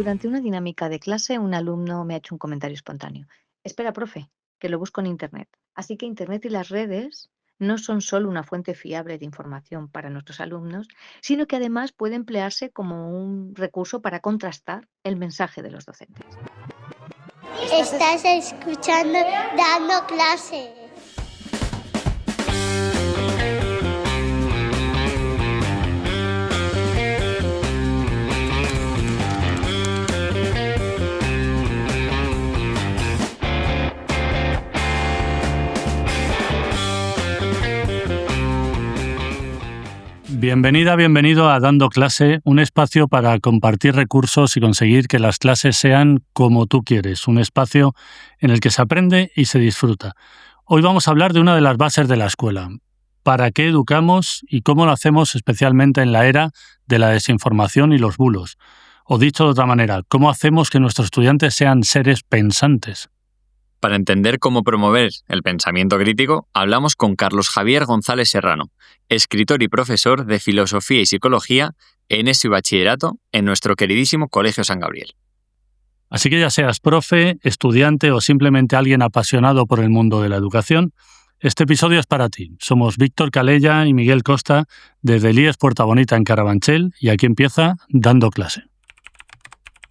Durante una dinámica de clase, un alumno me ha hecho un comentario espontáneo. Espera, profe, que lo busco en Internet. Así que Internet y las redes no son solo una fuente fiable de información para nuestros alumnos, sino que además puede emplearse como un recurso para contrastar el mensaje de los docentes. Estás escuchando Dando Clase. Bienvenida, bienvenido a Dando Clase, un espacio para compartir recursos y conseguir que las clases sean como tú quieres, un espacio en el que se aprende y se disfruta. Hoy vamos a hablar de una de las bases de la escuela. ¿Para qué educamos y cómo lo hacemos especialmente en la era de la desinformación y los bulos? O dicho de otra manera, ¿cómo hacemos que nuestros estudiantes sean seres pensantes? Para entender cómo promover el pensamiento crítico, hablamos con Carlos Javier González Serrano, escritor y profesor de Filosofía y Psicología en ESO y Bachillerato en nuestro queridísimo Colegio San Gabriel. Así que ya seas profe, estudiante o simplemente alguien apasionado por el mundo de la educación, este episodio es para ti. Somos Víctor Calella y Miguel Costa desde el IES Puerta Bonita en Carabanchel y aquí empieza Dando Clase.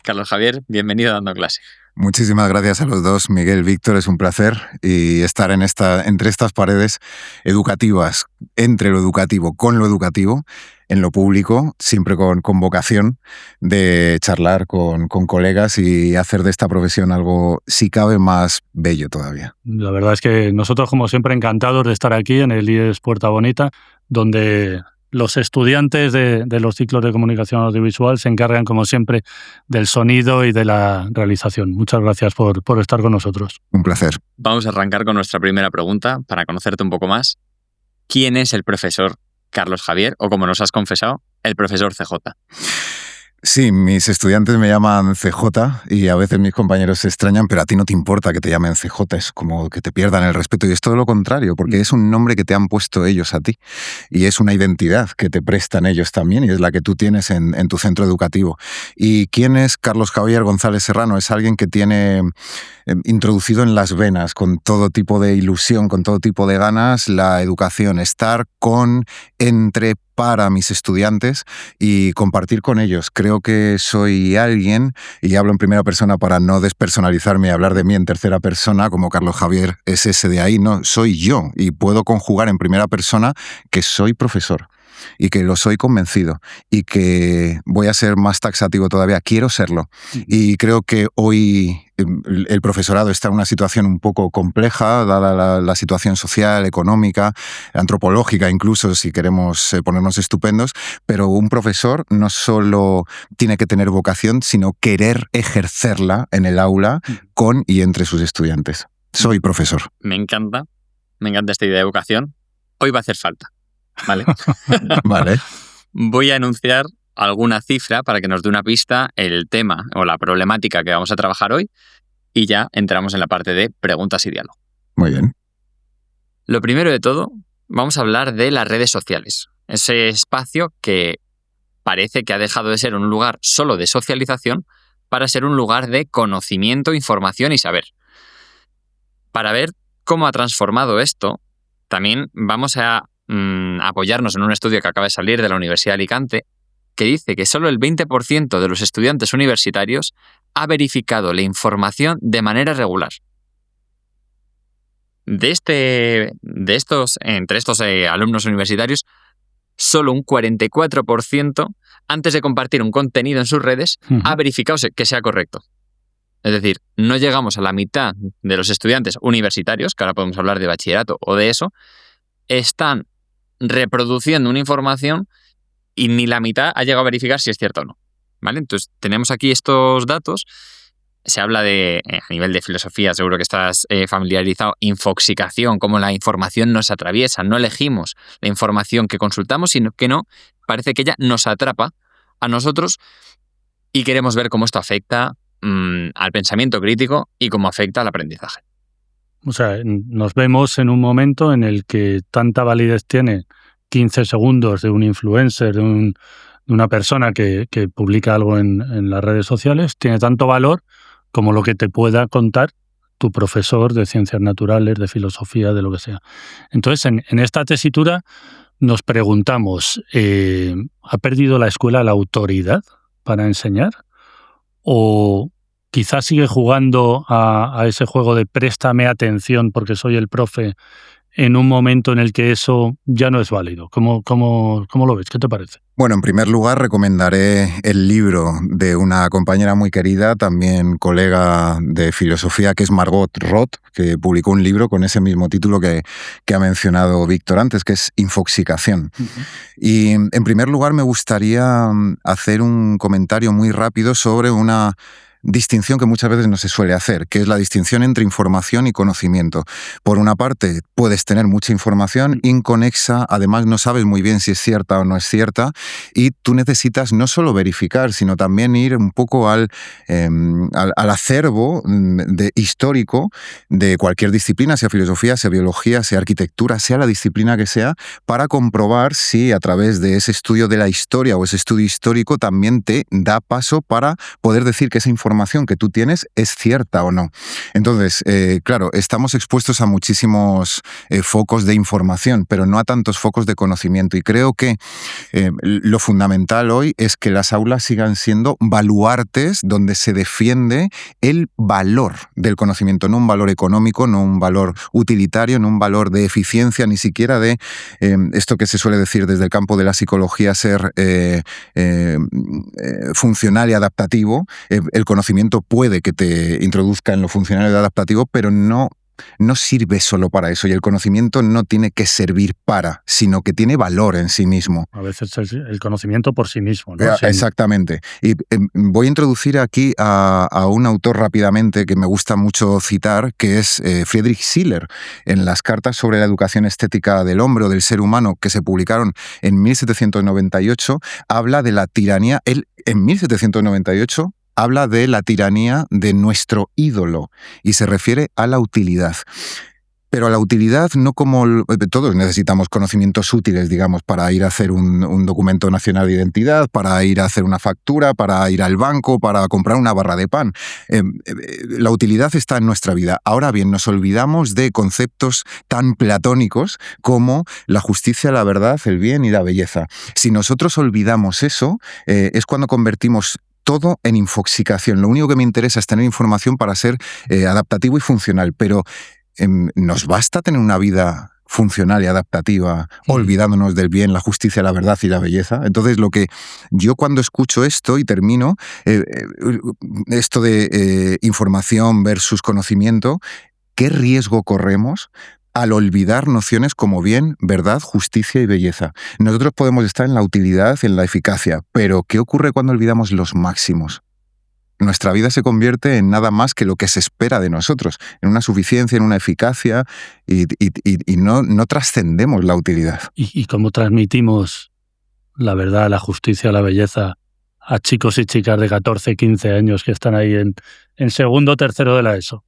Carlos Javier, bienvenido a Dando Clase. Muchísimas gracias a los dos, Miguel, Víctor, es un placer y estar entre estas paredes educativas, entre lo educativo con lo educativo, en lo público, siempre con vocación de charlar con colegas y hacer de esta profesión algo, si cabe, más bello todavía. La verdad es que nosotros, como siempre, encantados de estar aquí en el IES Puerta Bonita, donde los estudiantes de los ciclos de comunicación audiovisual se encargan, como siempre, del sonido y de la realización. Muchas gracias por estar con nosotros. Un placer. Vamos a arrancar con nuestra primera pregunta para conocerte un poco más. ¿Quién es el profesor Carlos Javier, o como nos has confesado, el profesor CJ? Sí, mis estudiantes me llaman CJ y a veces mis compañeros se extrañan, pero a ti no te importa que te llamen CJ, es como que te pierdan el respeto y es todo lo contrario, porque es un nombre que te han puesto ellos a ti y es una identidad que te prestan ellos también y es la que tú tienes en tu centro educativo. ¿Y quién es Carlos Javier González Serrano? Es alguien que tiene introducido en las venas, con todo tipo de ilusión, con todo tipo de ganas, la educación, estar para mis estudiantes y compartir con ellos. Creo que soy alguien, y hablo en primera persona para no despersonalizarme y hablar de mí en tercera persona, como Carlos Javier es ese de ahí, no, soy yo y puedo conjugar en primera persona que soy profesor y que lo soy convencido y que voy a ser más taxativo todavía, quiero serlo. Y creo que hoy el profesorado está en una situación un poco compleja, dada la situación social, económica, antropológica incluso, si queremos ponernos estupendos, pero un profesor no solo tiene que tener vocación, sino querer ejercerla en el aula con y entre sus estudiantes. Soy profesor. Me encanta esta idea de vocación. Hoy va a hacer falta. ¿Vale? Vale. Voy a enunciar alguna cifra para que nos dé una pista el tema o la problemática que vamos a trabajar hoy y ya entramos en la parte de preguntas y diálogo. Muy bien. Lo primero de todo, vamos a hablar de las redes sociales. Ese espacio que parece que ha dejado de ser un lugar solo de socialización para ser un lugar de conocimiento, información y saber. Para ver cómo ha transformado esto, también vamos a apoyarnos en un estudio que acaba de salir de la Universidad de Alicante que dice que solo el 20% de los estudiantes universitarios ha verificado la información de manera regular. Entre estos alumnos universitarios, solo un 44% antes de compartir un contenido en sus redes ha verificado que sea correcto. Es decir, no llegamos a la mitad de los estudiantes universitarios, que ahora podemos hablar de bachillerato o de eso, están reproduciendo una información y ni la mitad ha llegado a verificar si es cierto o no. ¿Vale? Entonces, tenemos aquí estos datos. Se habla de, a nivel de filosofía, seguro que estás familiarizado, infoxicación, cómo la información nos atraviesa. No elegimos la información que consultamos, sino que parece que ella nos atrapa a nosotros y queremos ver cómo esto afecta al pensamiento crítico y cómo afecta al aprendizaje. O sea, nos vemos en un momento en el que tanta validez tiene 15 segundos de un influencer, de una persona que publica algo en las redes sociales tiene tanto valor como lo que te pueda contar tu profesor de ciencias naturales, de filosofía, de lo que sea. Entonces, en esta tesitura nos preguntamos, ¿ha perdido la escuela la autoridad para enseñar? ¿O quizás sigue jugando a ese juego de préstame atención porque soy el profe en un momento en el que eso ya no es válido? ¿Cómo lo ves? ¿Qué te parece? Bueno, en primer lugar recomendaré el libro de una compañera muy querida, también colega de filosofía, que es Margot Roth, que publicó un libro con ese mismo título que ha mencionado Víctor antes, que es Infoxicación. Y en primer lugar me gustaría hacer un comentario muy rápido sobre una distinción que muchas veces no se suele hacer, que es la distinción entre información y conocimiento. Por una parte, puedes tener mucha información inconexa, además no sabes muy bien si es cierta o no es cierta, y tú necesitas no solo verificar, sino también ir un poco al acervo histórico de cualquier disciplina, sea filosofía, sea biología, sea arquitectura, sea la disciplina que sea, para comprobar si a través de ese estudio de la historia o ese estudio histórico también te da paso para poder decir que esa información que tú tienes es cierta o no. Entonces, claro, estamos expuestos a muchísimos focos de información, pero no a tantos focos de conocimiento. Y creo que lo fundamental hoy es que las aulas sigan siendo baluartes donde se defiende el valor del conocimiento, no un valor económico, no un valor utilitario, no un valor de eficiencia, ni siquiera de esto que se suele decir desde el campo de la psicología, ser funcional y adaptativo. El conocimiento puede que te introduzca en lo funcional y adaptativo, pero no sirve solo para eso, y el conocimiento no tiene que servir para, sino que tiene valor en sí mismo. A veces es el conocimiento por sí mismo, ¿no? Exactamente. Y voy a introducir aquí a un autor rápidamente que me gusta mucho citar, que es Friedrich Schiller. En las cartas sobre la educación estética del hombre o del ser humano, que se publicaron en 1798, habla de la tiranía. Él, en 1798, habla de la tiranía de nuestro ídolo y se refiere a la utilidad. Pero a la utilidad no como... Todos necesitamos conocimientos útiles, digamos, para ir a hacer un documento nacional de identidad, para ir a hacer una factura, para ir al banco, para comprar una barra de pan. La utilidad está en nuestra vida. Ahora bien, nos olvidamos de conceptos tan platónicos como la justicia, la verdad, el bien y la belleza. Si nosotros olvidamos eso, es cuando convertimos todo en infoxicación. Lo único que me interesa es tener información para ser adaptativo y funcional, pero ¿nos basta tener una vida funcional y adaptativa, olvidándonos del bien, la justicia, la verdad y la belleza? Entonces, lo que yo cuando escucho esto y termino, esto de información versus conocimiento, ¿qué riesgo corremos al olvidar nociones como bien, verdad, justicia y belleza? Nosotros podemos estar en la utilidad, en la eficacia, pero ¿qué ocurre cuando olvidamos los máximos? Nuestra vida se convierte en nada más que lo que se espera de nosotros, en una suficiencia, en una eficacia, y no trascendemos la utilidad. ¿Y cómo transmitimos la verdad, la justicia, la belleza a chicos y chicas de 14, 15 años que están ahí en segundo o tercero de la ESO?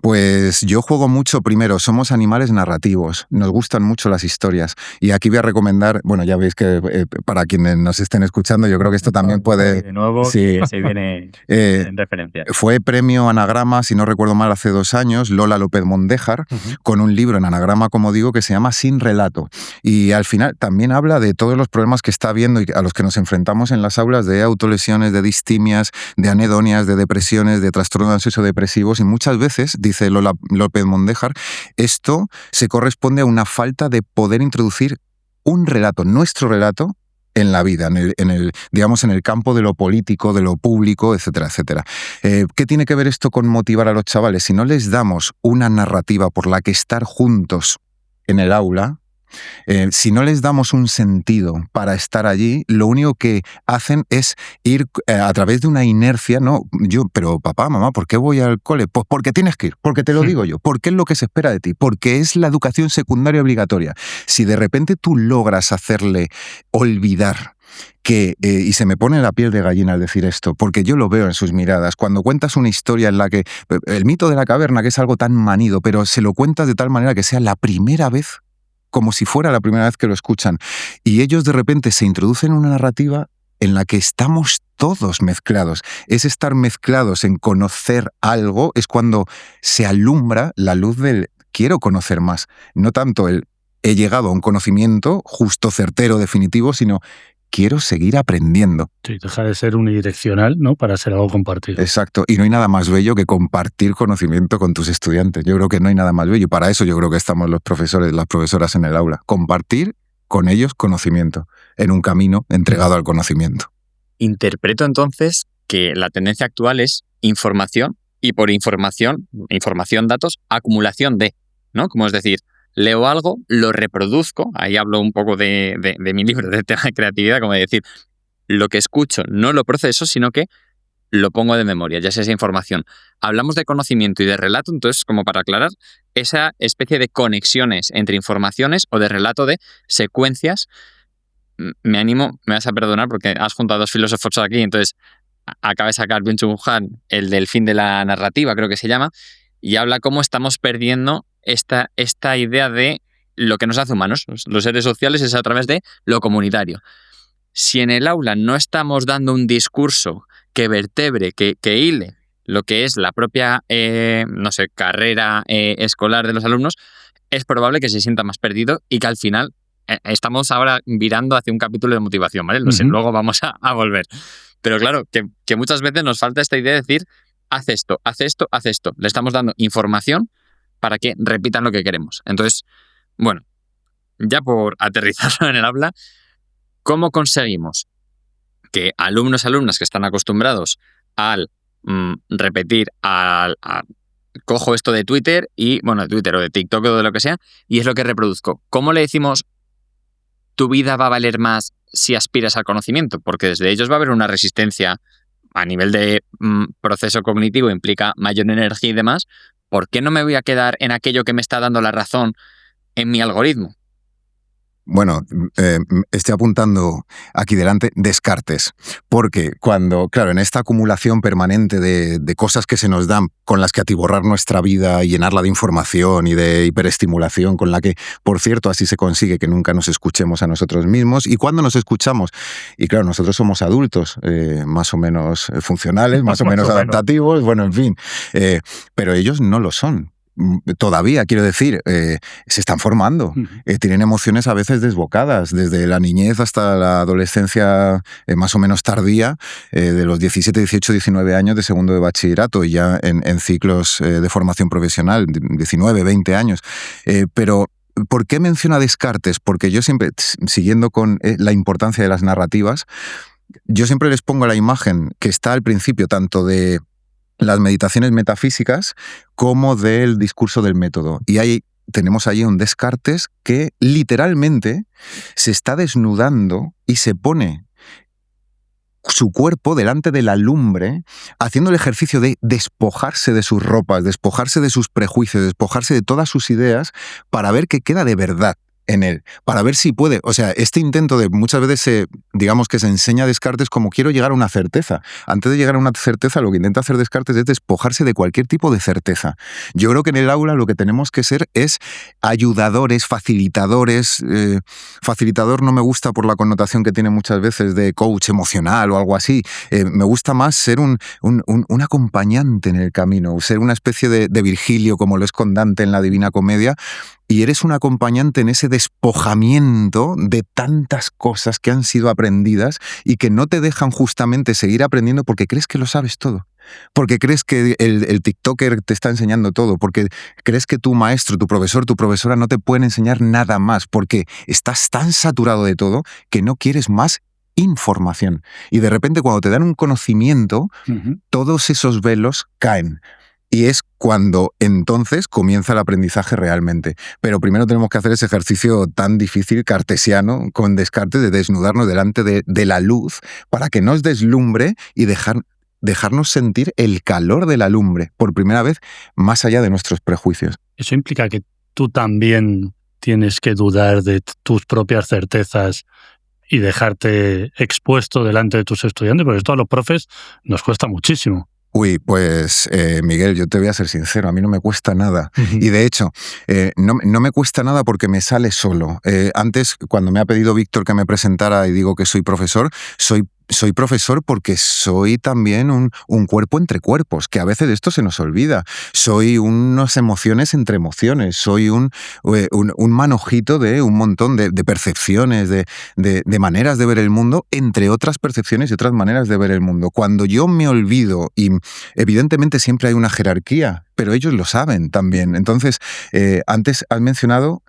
Pues yo juego mucho, primero, somos animales narrativos, nos gustan mucho las historias. Y aquí voy a recomendar, bueno, ya veis que para quienes nos estén escuchando, yo creo que esto también puede... De nuevo, sí, se viene en referencia. Fue premio Anagrama, si no recuerdo mal, hace 2 años, Lola López Mondéjar, con un libro en anagrama, como digo, que se llama Sin relato. Y al final también habla de todos los problemas que está habiendo y a los que nos enfrentamos en las aulas, de autolesiones, de distimias, de anhedonias, de depresiones, de trastornos ansioso-depresivos, y muchas veces, dice Lola López Mondéjar, esto se corresponde a una falta de poder introducir un relato, nuestro relato, en la vida, digamos, en el campo de lo político, de lo público, etcétera, etcétera. ¿Qué tiene que ver esto con motivar a los chavales? Si no les damos una narrativa por la que estar juntos en el aula, si no les damos un sentido para estar allí, lo único que hacen es ir a través de una inercia, ¿no? Pero papá, mamá, ¿por qué voy al cole? Pues porque tienes que ir, porque te lo digo yo, porque es lo que se espera de ti, porque es la educación secundaria obligatoria. Si de repente tú logras hacerle olvidar y se me pone la piel de gallina al decir esto, porque yo lo veo en sus miradas, cuando cuentas una historia en la que, el mito de la caverna, que es algo tan manido, pero se lo cuentas de tal manera que sea la primera vez, como si fuera la primera vez que lo escuchan, y ellos de repente se introducen en una narrativa, en la que estamos todos mezclados. Es estar mezclados en conocer algo, es cuando se alumbra la luz del quiero conocer más. No tanto el he llegado a un conocimiento justo, certero, definitivo, sino quiero seguir aprendiendo. Sí, deja de ser unidireccional, ¿no? Para ser algo compartido. Exacto. Y no hay nada más bello que compartir conocimiento con tus estudiantes. Yo creo que no hay nada más bello. Y para eso yo creo que estamos los profesores, las profesoras en el aula. Compartir con ellos conocimiento, en un camino entregado al conocimiento. Interpreto entonces que la tendencia actual es información y por información, datos, acumulación de, ¿no? Como es decir, leo algo, lo reproduzco, ahí hablo un poco de mi libro, de tema de creatividad, como decir, lo que escucho no lo proceso, sino que lo pongo de memoria, ya sea esa información. Hablamos de conocimiento y de relato, entonces, como para aclarar, esa especie de conexiones entre informaciones o de relato de secuencias. Me animo, me vas a perdonar porque has juntado a dos filósofos aquí, entonces acaba de sacar Byung-Chul Han, el del fin de la narrativa, creo que se llama, y habla cómo estamos perdiendo esta idea de lo que nos hace humanos. Los seres sociales es a través de lo comunitario. Si en el aula no estamos dando un discurso que vertebre, que hile lo que es la propia, carrera escolar de los alumnos, es probable que se sienta más perdido y que al final estamos ahora virando hacia un capítulo de motivación, ¿vale? Lo sé, luego vamos a volver. Pero claro, que muchas veces nos falta esta idea de decir, haz esto, haz esto, haz esto. Le estamos dando información para que repitan lo que queremos. Entonces, bueno, ya por aterrizarlo en el aula, ¿cómo conseguimos que alumnos, alumnas que están acostumbrados al repetir, cojo esto de Twitter de Twitter o de TikTok o de lo que sea, y es lo que reproduzco? ¿Cómo le decimos tu vida va a valer más si aspiras al conocimiento? Porque desde ellos va a haber una resistencia a nivel de proceso cognitivo, implica mayor energía y demás. ¿Por qué no me voy a quedar en aquello que me está dando la razón en mi algoritmo? Bueno, estoy apuntando aquí delante Descartes, porque en esta acumulación permanente de cosas que se nos dan, con las que atiborrar nuestra vida y llenarla de información y de hiperestimulación, con la que, por cierto, así se consigue que nunca nos escuchemos a nosotros mismos, y cuando nos escuchamos, y claro, nosotros somos adultos, más o menos funcionales, más o menos adaptativos, bueno, en fin, pero ellos no lo son. Todavía, quiero decir, se están formando, tienen emociones a veces desbocadas, desde la niñez hasta la adolescencia más o menos tardía, de los 17, 18, 19 años de segundo de bachillerato y ya en ciclos de formación profesional, 19, 20 años. Pero ¿por qué menciona Descartes? Porque yo siempre, siguiendo con la importancia de las narrativas, yo siempre les pongo la imagen que está al principio tanto de las meditaciones metafísicas como del discurso del método. Y tenemos allí un Descartes que literalmente se está desnudando y se pone su cuerpo delante de la lumbre, haciendo el ejercicio de despojarse de sus ropas, despojarse de sus prejuicios, despojarse de todas sus ideas para ver qué queda de verdad en él, para ver si puede. O sea, este intento de muchas veces digamos que se enseña a Descartes como quiero llegar a una certeza. Antes de llegar a una certeza, lo que intenta hacer Descartes es despojarse de cualquier tipo de certeza. Yo creo que en el aula lo que tenemos que ser es ayudadores, facilitadores. Facilitador no me gusta por la connotación que tiene muchas veces de coach emocional o algo así. Me gusta más ser un acompañante en el camino, ser una especie de Virgilio, como lo es con Dante en la Divina Comedia. Y eres un acompañante en ese despojamiento de tantas cosas que han sido aprendidas y que no te dejan justamente seguir aprendiendo porque crees que lo sabes todo. Porque crees que el TikToker te está enseñando todo. Porque crees que tu maestro, tu profesor, tu profesora no te pueden enseñar nada más. Porque estás tan saturado de todo que no quieres más información. Y de repente cuando te dan un conocimiento, todos esos velos caen. Y es cuando entonces comienza el aprendizaje realmente. Pero primero tenemos que hacer ese ejercicio tan difícil, cartesiano, con Descartes, de desnudarnos delante de la luz para que nos deslumbre y dejarnos sentir el calor de la lumbre, por primera vez, más allá de nuestros prejuicios. Eso implica que tú también tienes que dudar de tus propias certezas y dejarte expuesto delante de tus estudiantes, porque esto a los profes nos cuesta muchísimo. Uy, pues Miguel, yo te voy a ser sincero, a mí no me cuesta nada. Y de hecho, no me cuesta nada porque me sale solo. Antes, cuando me ha pedido Víctor que me presentara y digo que soy profesor, soy soy profesor porque soy también un cuerpo entre cuerpos, que a veces esto se nos olvida. Soy unas emociones entre emociones, soy un manojito de un montón de percepciones, de maneras de ver el mundo, entre otras percepciones y otras maneras de ver el mundo. Cuando yo me olvido, y evidentemente siempre hay una jerarquía, pero ellos lo saben también. Entonces, antes has mencionado,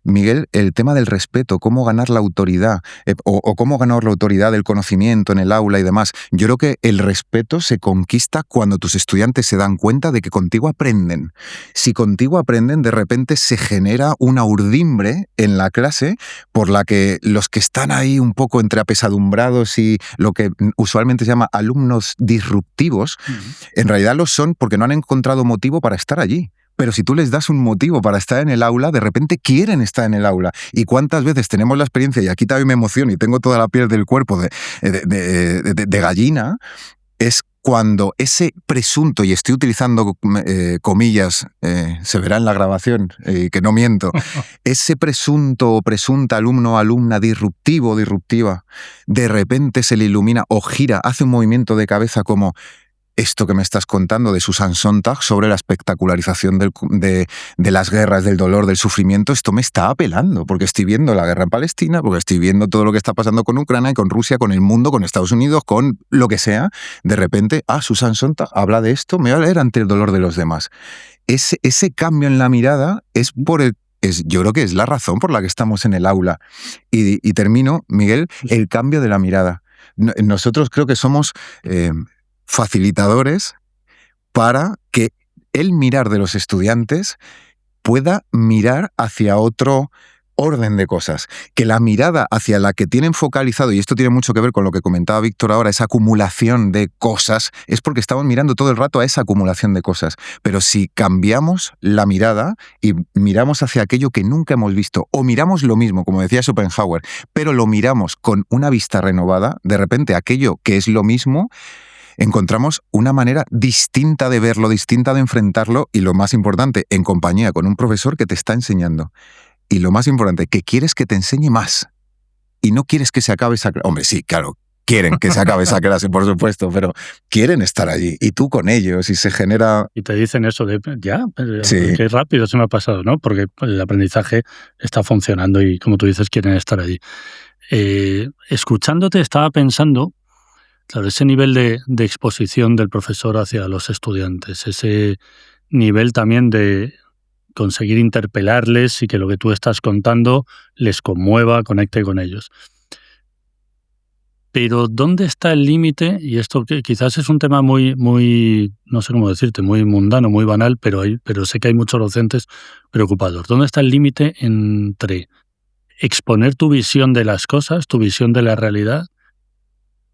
Miguel, el tema del respeto, cómo ganar la autoridad, o cómo ganar la autoridad del conocimiento en el aula y demás. Yo creo que el respeto se conquista cuando tus estudiantes se dan cuenta de que contigo aprenden. Si contigo aprenden, de repente se genera una urdimbre en la clase por la que los que están ahí un poco entre apesadumbrados y lo que usualmente se llama alumnos disruptivos, en realidad lo son porque no han encontrado motivo para estar allí. Pero si tú les das un motivo para estar en el aula, de repente quieren estar en el aula. ¿Y cuántas veces tenemos la experiencia, y aquí también me emociono y tengo toda la piel del cuerpo de gallina, es cuando ese presunto, y estoy utilizando comillas, se verá en la grabación, que no miento, ese presunto o presunta alumno o alumna disruptivo o disruptiva, de repente se le ilumina o gira, hace un movimiento de cabeza como: esto que me estás contando de Susan Sontag sobre la espectacularización de las guerras, del dolor, del sufrimiento, esto me está apelando, porque estoy viendo la guerra en Palestina, porque estoy viendo todo lo que está pasando con Ucrania, con Rusia, con el mundo, con Estados Unidos, con lo que sea. De repente, Susan Sontag habla de esto, me voy a leer ante el dolor de los demás. Ese cambio en la mirada yo creo que es la razón por la que estamos en el aula. Y termino, Miguel, el cambio de la mirada. Nosotros creo que somos facilitadores para que el mirar de los estudiantes pueda mirar hacia otro orden de cosas, que la mirada hacia la que tienen focalizado, y esto tiene mucho que ver con lo que comentaba Víctor ahora, esa acumulación de cosas, es porque estamos mirando todo el rato a esa acumulación de cosas. Pero si cambiamos la mirada y miramos hacia aquello que nunca hemos visto, o miramos lo mismo, como decía Schopenhauer, pero lo miramos con una vista renovada, de repente aquello que es lo mismo, encontramos una manera distinta de verlo, distinta de enfrentarlo, y lo más importante, en compañía con un profesor que te está enseñando. Y lo más importante, que quieres que te enseñe más. Y no quieres que se acabe esa clase. Hombre, sí, claro, quieren que se acabe esa clase, por supuesto, pero quieren estar allí. Y tú con ellos, y se genera... Y te dicen eso de, Sí. qué rápido se me ha pasado, ¿no? Porque el aprendizaje está funcionando y, como tú dices, quieren estar allí. Escuchándote, estaba pensando, claro, ese nivel de exposición del profesor hacia los estudiantes, ese nivel también de conseguir interpelarles y que lo que tú estás contando les conmueva, conecte con ellos. Pero ¿dónde está el límite? Y esto que quizás es un tema muy, no sé cómo decirte, muy mundano, muy banal, pero sé que hay muchos docentes preocupados. ¿Dónde está el límite entre exponer tu visión de las cosas, tu visión de la realidad,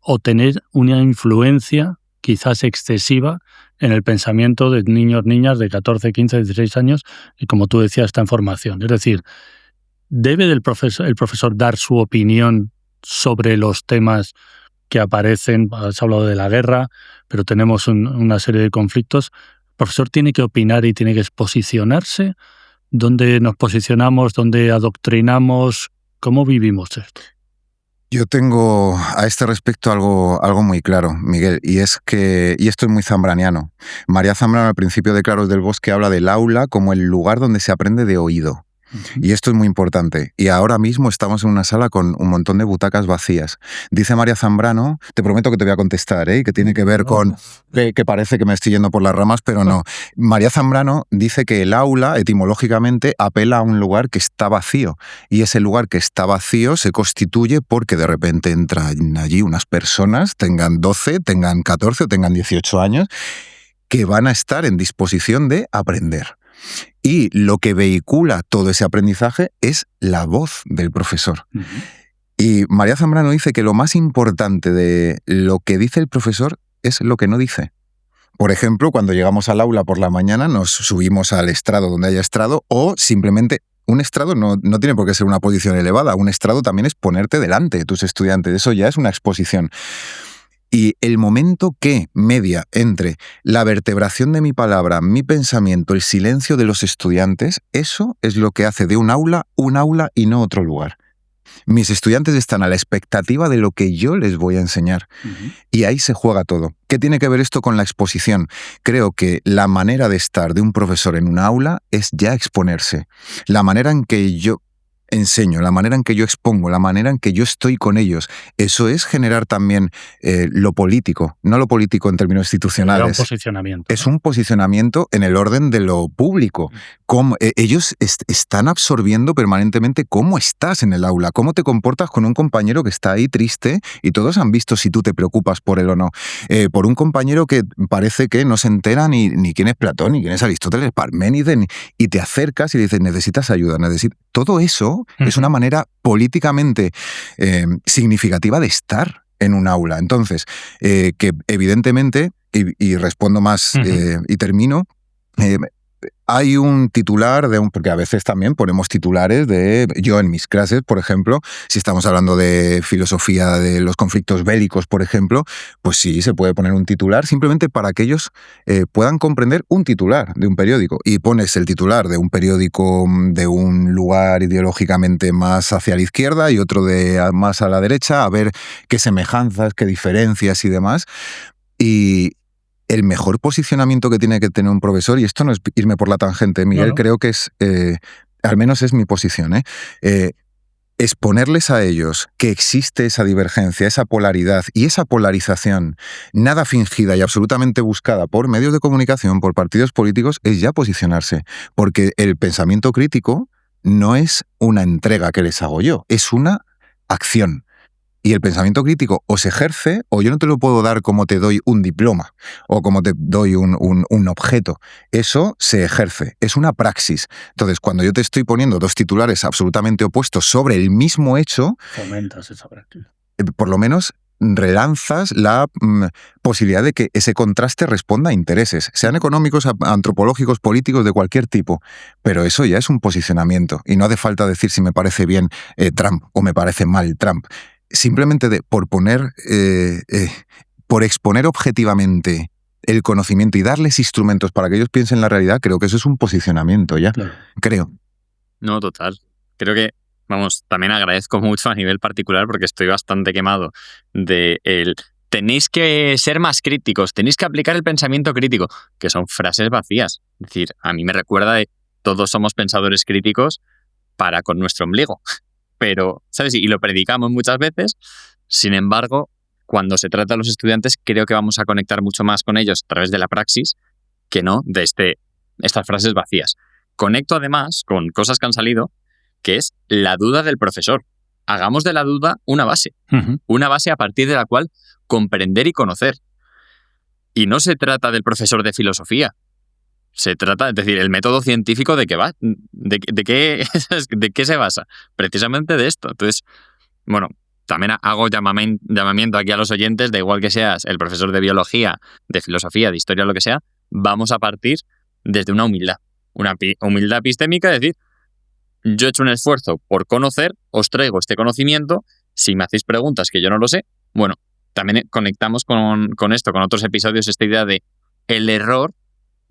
o tener una influencia quizás excesiva en el pensamiento de niños, niñas de 14, 15, 16 años, y como tú decías, está en formación? Es decir, ¿debe el profesor dar su opinión sobre los temas que aparecen? Has hablado de la guerra, pero tenemos una serie de conflictos. ¿El profesor tiene que opinar y tiene que posicionarse? ¿Dónde nos posicionamos? ¿Dónde adoctrinamos? ¿Cómo vivimos esto? Yo tengo a este respecto algo muy claro, Miguel, y esto es muy zambraniano. María Zambrano, al principio de Claros del Bosque, habla del aula como el lugar donde se aprende de oído. Y esto es muy importante. Y ahora mismo estamos en una sala con un montón de butacas vacías. Dice María Zambrano, te prometo que te voy a contestar, que tiene que ver con... que parece que me estoy yendo por las ramas, pero no. María Zambrano dice que el aula, etimológicamente, apela a un lugar que está vacío. Y ese lugar que está vacío se constituye porque de repente entran allí unas personas, tengan 12, tengan 14 o tengan 18 años, que van a estar en disposición de aprender. Y lo que vehicula todo ese aprendizaje es la voz del profesor. Uh-huh. Y María Zambrano dice que lo más importante de lo que dice el profesor es lo que no dice. Por ejemplo, cuando llegamos al aula por la mañana, nos subimos al estrado donde haya estrado, o simplemente un estrado no tiene por qué ser una posición elevada. Un estrado también es ponerte delante de tus estudiantes. Eso ya es una exposición. Y el momento que media entre la vertebración de mi palabra, mi pensamiento, el silencio de los estudiantes, eso es lo que hace de un aula y no otro lugar. Mis estudiantes están a la expectativa de lo que yo les voy a enseñar. Y ahí se juega todo. ¿Qué tiene que ver esto con la exposición? Creo que la manera de estar de un profesor en una aula es ya exponerse. La manera en que yo enseño, la manera en que yo expongo, la manera en que yo estoy con ellos, eso es generar también lo político, no lo político en términos institucionales. Era un posicionamiento. Es un posicionamiento en el orden de lo público. Ellos están absorbiendo permanentemente cómo estás en el aula, cómo te comportas con un compañero que está ahí triste y todos han visto si tú te preocupas por él o no. Por un compañero que parece que no se entera ni quién es Platón, ni quién es Aristóteles, Parménides, y te acercas y le dices, necesitas ayuda, todo eso es una manera políticamente significativa de estar en un aula. Entonces, que evidentemente, y respondo más y termino, hay un titular porque a veces también ponemos titulares yo en mis clases, por ejemplo, si estamos hablando de filosofía de los conflictos bélicos, por ejemplo, pues sí, se puede poner un titular simplemente para que ellos puedan comprender un titular de un periódico. Y pones el titular de un periódico de un lugar ideológicamente más hacia la izquierda y otro más a la derecha, a ver qué semejanzas, qué diferencias y demás. Y el mejor posicionamiento que tiene que tener un profesor, y esto no es irme por la tangente, Miguel, no. Creo que es, al menos es mi posición, exponerles a ellos que existe esa divergencia, esa polaridad y esa polarización, nada fingida y absolutamente buscada por medios de comunicación, por partidos políticos, es ya posicionarse. Porque el pensamiento crítico no es una entrega que les hago yo, es una acción. Y el pensamiento crítico o se ejerce o yo no te lo puedo dar como te doy un diploma o como te doy un objeto. Eso se ejerce, es una praxis. Entonces, cuando yo te estoy poniendo dos titulares absolutamente opuestos sobre el mismo hecho, fomentas esa práctica. Por lo menos relanzas la posibilidad de que ese contraste responda a intereses, sean económicos, antropológicos, políticos, de cualquier tipo. Pero eso ya es un posicionamiento y no hace falta decir si me parece bien Trump o me parece mal Trump. Simplemente por exponer objetivamente el conocimiento y darles instrumentos para que ellos piensen la realidad, creo que eso es un posicionamiento ya, claro. Creo. No, total. Creo que, también agradezco mucho a nivel particular porque estoy bastante quemado de tenéis que ser más críticos, tenéis que aplicar el pensamiento crítico, que son frases vacías. Es decir, a mí me recuerda de todos somos pensadores críticos para con nuestro ombligo. Pero, ¿sabes? Y lo predicamos muchas veces. Sin embargo, cuando se trata de los estudiantes, creo que vamos a conectar mucho más con ellos a través de la praxis que no de estas frases vacías. Conecto además con cosas que han salido, que es la duda del profesor. Hagamos de la duda una base. Una base a partir de la cual comprender y conocer. Y no se trata del profesor de filosofía. Se trata, es decir, el método científico de qué va, de qué se basa. Precisamente de esto. Entonces, también hago llamamiento aquí a los oyentes, da igual que seas el profesor de biología, de filosofía, de historia, lo que sea, vamos a partir desde una humildad. Una humildad epistémica, es decir, yo he hecho un esfuerzo por conocer, os traigo este conocimiento, si me hacéis preguntas que yo no lo sé, también conectamos con esto, con otros episodios, esta idea de el error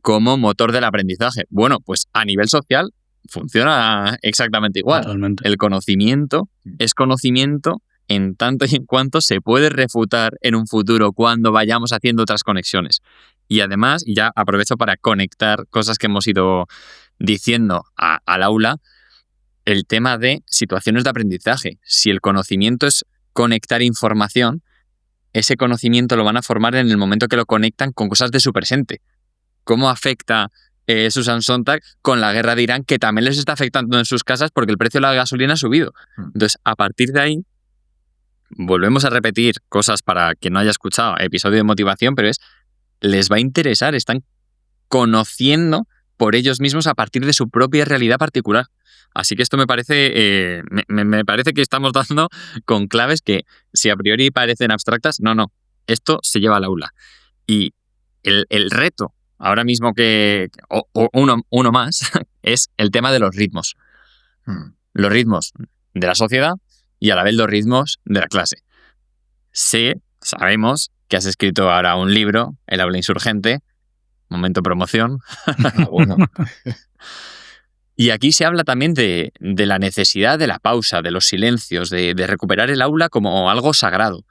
como motor del aprendizaje. Pues a nivel social funciona exactamente igual. Totalmente. El conocimiento es conocimiento en tanto y en cuanto se puede refutar en un futuro cuando vayamos haciendo otras conexiones. Y además, y ya aprovecho para conectar cosas que hemos ido diciendo al aula, el tema de situaciones de aprendizaje. Si el conocimiento es conectar información, ese conocimiento lo van a formar en el momento que lo conectan con cosas de su presente. ¿Cómo afecta Susan Sontag con la guerra de Irán, que también les está afectando en sus casas porque el precio de la gasolina ha subido? Entonces, a partir de ahí, volvemos a repetir cosas para quien no haya escuchado episodio de motivación, pero les va a interesar, están conociendo por ellos mismos a partir de su propia realidad particular. Así que esto me parece que estamos dando con claves que, si a priori parecen abstractas, no. Esto se lleva al aula. Y el reto, ahora mismo uno más, es el tema de los ritmos. Los ritmos de la sociedad y a la vez los ritmos de la clase. Sabemos que has escrito ahora un libro, El aula insurgente, momento promoción. Bueno. Y aquí se habla también de la necesidad de la pausa, de los silencios, de recuperar el aula como algo sagrado.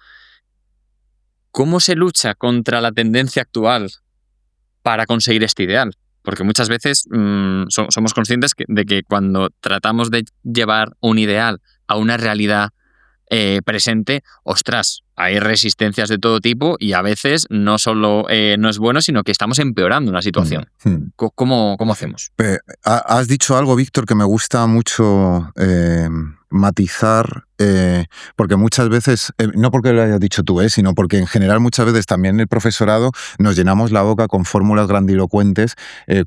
¿Cómo se lucha contra la tendencia actual para conseguir este ideal? Porque muchas veces somos conscientes de que cuando tratamos de llevar un ideal a una realidad presente, ostras, hay resistencias de todo tipo y a veces no solo no es bueno, sino que estamos empeorando una situación. ¿Cómo hacemos? Has dicho algo, Víctor, que me gusta mucho matizar, porque muchas veces, no porque lo hayas dicho tú, sino porque en general muchas veces también en el profesorado nos llenamos la boca con fórmulas grandilocuentes,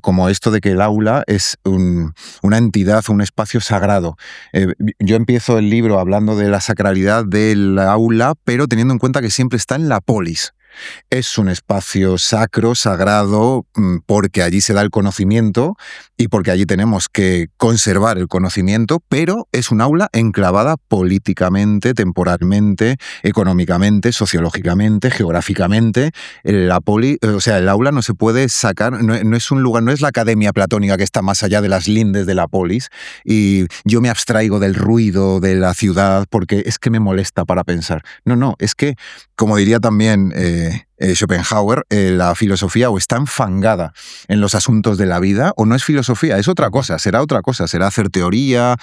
como esto de que el aula es una entidad, un espacio sagrado. Yo empiezo el libro hablando de la sacralidad del aula, pero teniendo en cuenta que siempre está en la polis. Es un espacio sacro, sagrado, porque allí se da el conocimiento y porque allí tenemos que conservar el conocimiento, pero es un aula enclavada políticamente, temporalmente, económicamente, sociológicamente, geográficamente. El aula no se puede sacar, no es un lugar, no es la academia platónica que está más allá de las lindes de la polis y yo me abstraigo del ruido de la ciudad porque es que me molesta para pensar. No, es que, como diría también Schopenhauer, la filosofía o está enfangada en los asuntos de la vida o no es filosofía, es otra cosa, será hacer teoría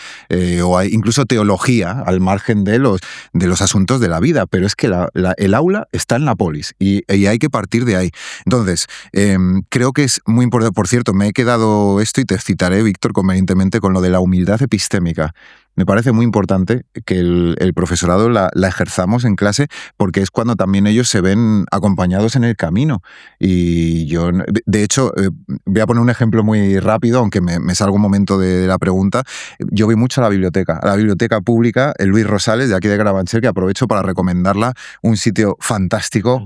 o incluso teología al margen de los asuntos de la vida, pero es que el aula está en la polis y hay que partir de ahí. Entonces, creo que es muy importante, por cierto, me he quedado esto y te citaré, Víctor, convenientemente con lo de la humildad epistémica. Me parece muy importante que el profesorado la ejerzamos en clase porque es cuando también ellos se ven acompañados en el camino. Y yo, de hecho, voy a poner un ejemplo muy rápido, aunque me salga un momento de la pregunta. Yo voy mucho a la biblioteca pública, el Luis Rosales, de aquí de Carabanchel, que aprovecho para recomendarla, un sitio fantástico.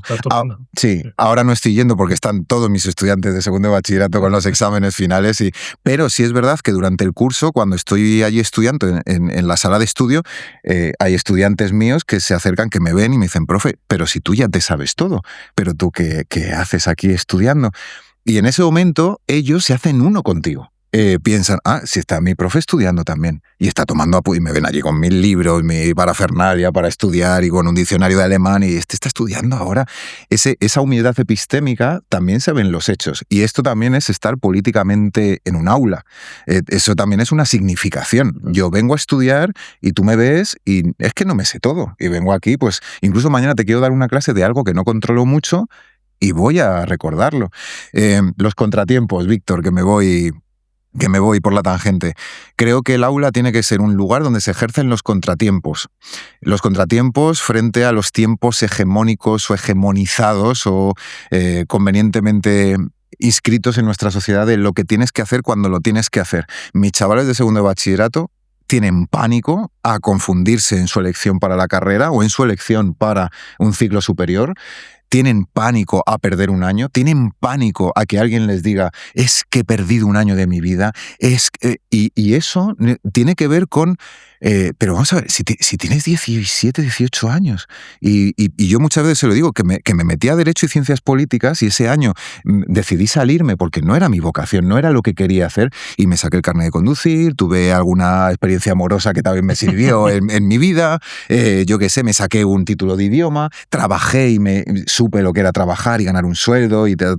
Sí, ahora no estoy yendo porque están todos mis estudiantes de segundo de bachillerato con los exámenes finales, pero sí es verdad que durante el curso, cuando estoy allí estudiando en la sala de estudio, hay estudiantes míos que se acercan, que me ven y me dicen, profe, pero si tú ya te sabes todo, pero tú ¿qué haces aquí estudiando? Y en ese momento ellos se hacen uno contigo. Piensan, si está mi profe estudiando también y está tomando apuntes, y me ven allí con 1000 libros, mi parafernalia para estudiar y con un diccionario de alemán y está estudiando ahora. Esa humildad epistémica también se ve en los hechos y esto también es estar políticamente en un aula. Eso también es una significación. Yo vengo a estudiar y tú me ves y es que no me sé todo y vengo aquí, pues incluso mañana te quiero dar una clase de algo que no controlo mucho y voy a recordarlo. Los contratiempos, Víctor, que me voy por la tangente. Creo que el aula tiene que ser un lugar donde se ejercen los contratiempos. Los contratiempos frente a los tiempos hegemónicos o hegemonizados o convenientemente inscritos en nuestra sociedad de lo que tienes que hacer cuando lo tienes que hacer. Mis chavales de segundo de bachillerato tienen pánico a confundirse en su elección para la carrera o en su elección para un ciclo superior. Tienen pánico a perder un año, tienen pánico a que alguien les diga es que he perdido un año de mi vida, y eso tiene que ver con, pero vamos a ver, si tienes 17, 18 años, y yo muchas veces se lo digo, que me metí a Derecho y Ciencias Políticas y ese año decidí salirme porque no era mi vocación, no era lo que quería hacer y me saqué el carnet de conducir, tuve alguna experiencia amorosa que también me sirvió en mi vida, yo qué sé, me saqué un título de idioma, trabajé y supe lo que era trabajar y ganar un sueldo y tal.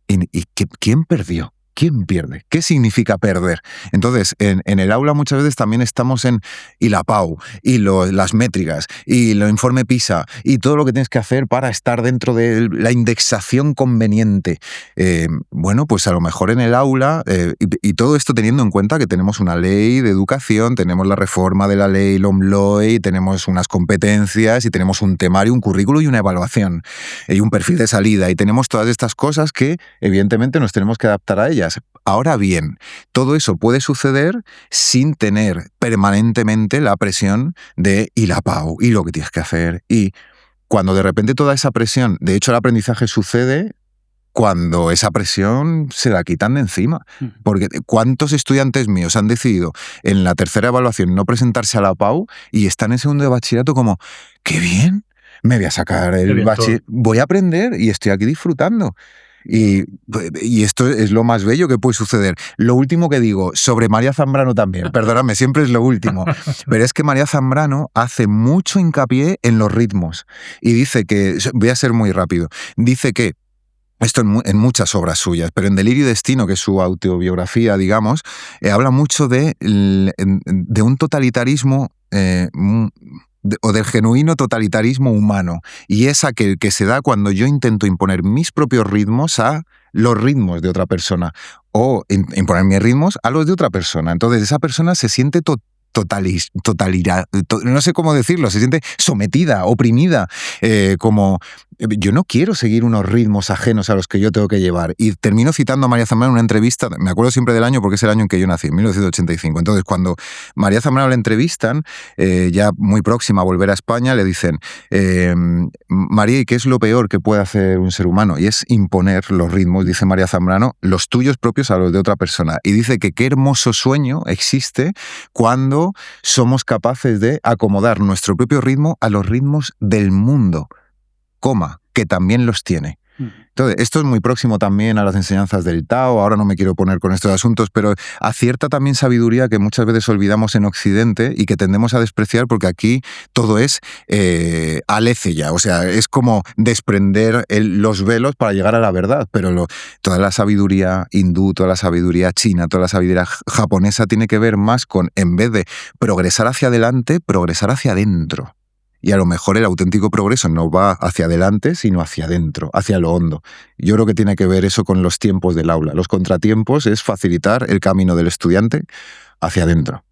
¿Y quién perdió? ¿Quién pierde? ¿Qué significa perder? Entonces, en el aula muchas veces también estamos y la PAU, y las métricas, y el informe PISA, y todo lo que tienes que hacer para estar dentro de la indexación conveniente. Bueno, pues a lo mejor en el aula, y todo esto teniendo en cuenta que tenemos una ley de educación, tenemos la reforma de la ley LOMLOE, tenemos unas competencias, y tenemos un temario, un currículo y una evaluación, y un perfil de salida, y tenemos todas estas cosas que evidentemente nos tenemos que adaptar a ellas. Ahora bien, todo eso puede suceder sin tener permanentemente la presión y la PAU, y lo que tienes que hacer. Y cuando de repente toda esa presión, de hecho el aprendizaje sucede cuando esa presión se la quitan de encima. Porque ¿cuántos estudiantes míos han decidido en la tercera evaluación no presentarse a la PAU y están en segundo de bachillerato como, ¡qué bien! Me voy a sacar el bachillerato, voy a aprender y estoy aquí disfrutando. Y esto es lo más bello que puede suceder. Lo último que digo, sobre María Zambrano también, perdóname, siempre es lo último, pero es que María Zambrano hace mucho hincapié en los ritmos y dice que, voy a ser muy rápido, dice que esto en muchas obras suyas, pero en Delirio y Destino, que es su autobiografía, digamos, habla mucho de un totalitarismo o del genuino totalitarismo humano. Y es aquel que se da cuando yo intento imponer mis propios ritmos a los ritmos de otra persona o imponer mis ritmos a los de otra persona. Entonces esa persona se siente no sé cómo decirlo, se siente sometida, oprimida, como yo no quiero seguir unos ritmos ajenos a los que yo tengo que llevar. Y termino citando a María Zambrano en una entrevista, me acuerdo siempre del año porque es el año en que yo nací, en 1985. Entonces, cuando María Zambrano la entrevistan, ya muy próxima a volver a España, le dicen, María, ¿y qué es lo peor que puede hacer un ser humano? Y es imponer los ritmos, dice María Zambrano, los tuyos propios a los de otra persona. Y dice que qué hermoso sueño existe cuando somos capaces de acomodar nuestro propio ritmo a los ritmos del mundo, que también los tiene. Entonces, esto es muy próximo también a las enseñanzas del Tao, ahora no me quiero poner con estos asuntos, pero acierta también sabiduría que muchas veces olvidamos en Occidente y que tendemos a despreciar porque aquí todo es aletheia, o sea, es como desprender los velos para llegar a la verdad, pero toda la sabiduría hindú, toda la sabiduría china, toda la sabiduría japonesa tiene que ver más con, en vez de progresar hacia adelante, progresar hacia adentro. Y a lo mejor el auténtico progreso no va hacia adelante, sino hacia adentro, hacia lo hondo. Yo creo que tiene que ver eso con los tiempos del aula. Los contratiempos es facilitar el camino del estudiante hacia adentro.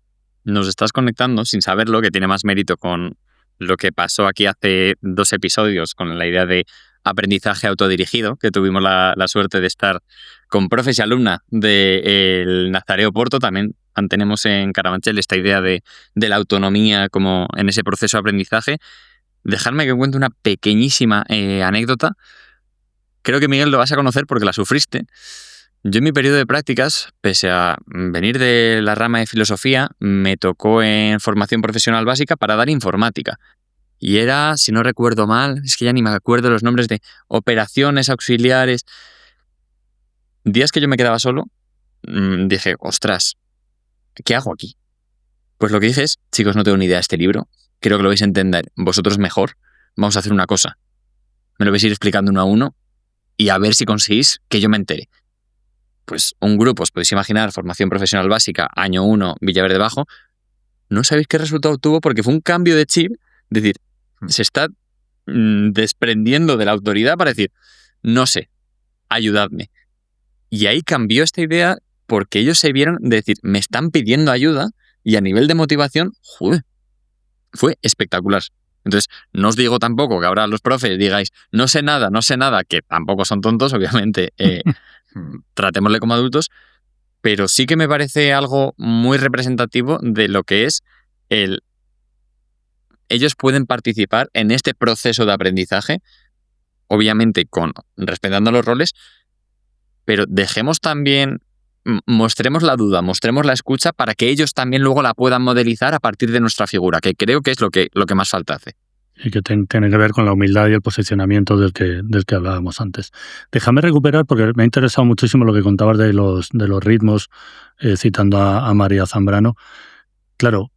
Nos estás conectando, sin saberlo, que tiene más mérito con lo que pasó aquí hace 2 episodios, con la idea de aprendizaje autodirigido, que tuvimos la suerte de estar con profes y alumna del Nazareo Porto. También mantenemos en Carabanchel esta idea de la autonomía como en ese proceso de aprendizaje. Dejadme que cuente una pequeñísima anécdota. Creo que, Miguel, lo vas a conocer porque la sufriste. Yo en mi periodo de prácticas, pese a venir de la rama de filosofía, me tocó en formación profesional básica para dar informática. Y era, si no recuerdo mal, es que ya ni me acuerdo los nombres de operaciones auxiliares. Días que yo me quedaba solo, dije, ostras, ¿qué hago aquí? Pues lo que dije es, chicos, no tengo ni idea de este libro, creo que lo vais a entender vosotros mejor, vamos a hacer una cosa. Me lo vais a ir explicando uno a uno y a ver si conseguís que yo me entere. Pues un grupo, os podéis imaginar, formación profesional básica, año 1, Villaverde Bajo, no sabéis qué resultado tuvo porque fue un cambio de chip, es decir, se está desprendiendo de la autoridad para decir, no sé, ayudadme. Y ahí cambió esta idea porque ellos se vieron de decir, me están pidiendo ayuda y a nivel de motivación, fue espectacular. Entonces, no os digo tampoco que ahora los profes digáis, no sé nada, que tampoco son tontos, obviamente, tratémosle como adultos, pero sí que me parece algo muy representativo de lo que es ellos pueden participar en este proceso de aprendizaje, obviamente respetando los roles, pero dejemos también, mostremos la duda, mostremos la escucha para que ellos también luego la puedan modelizar a partir de nuestra figura, que creo que es lo que más falta hace. Y que tiene que ver con la humildad y el posicionamiento del que hablábamos antes. Déjame recuperar, porque me ha interesado muchísimo lo que contabas de los ritmos, citando a María Zambrano. Claro,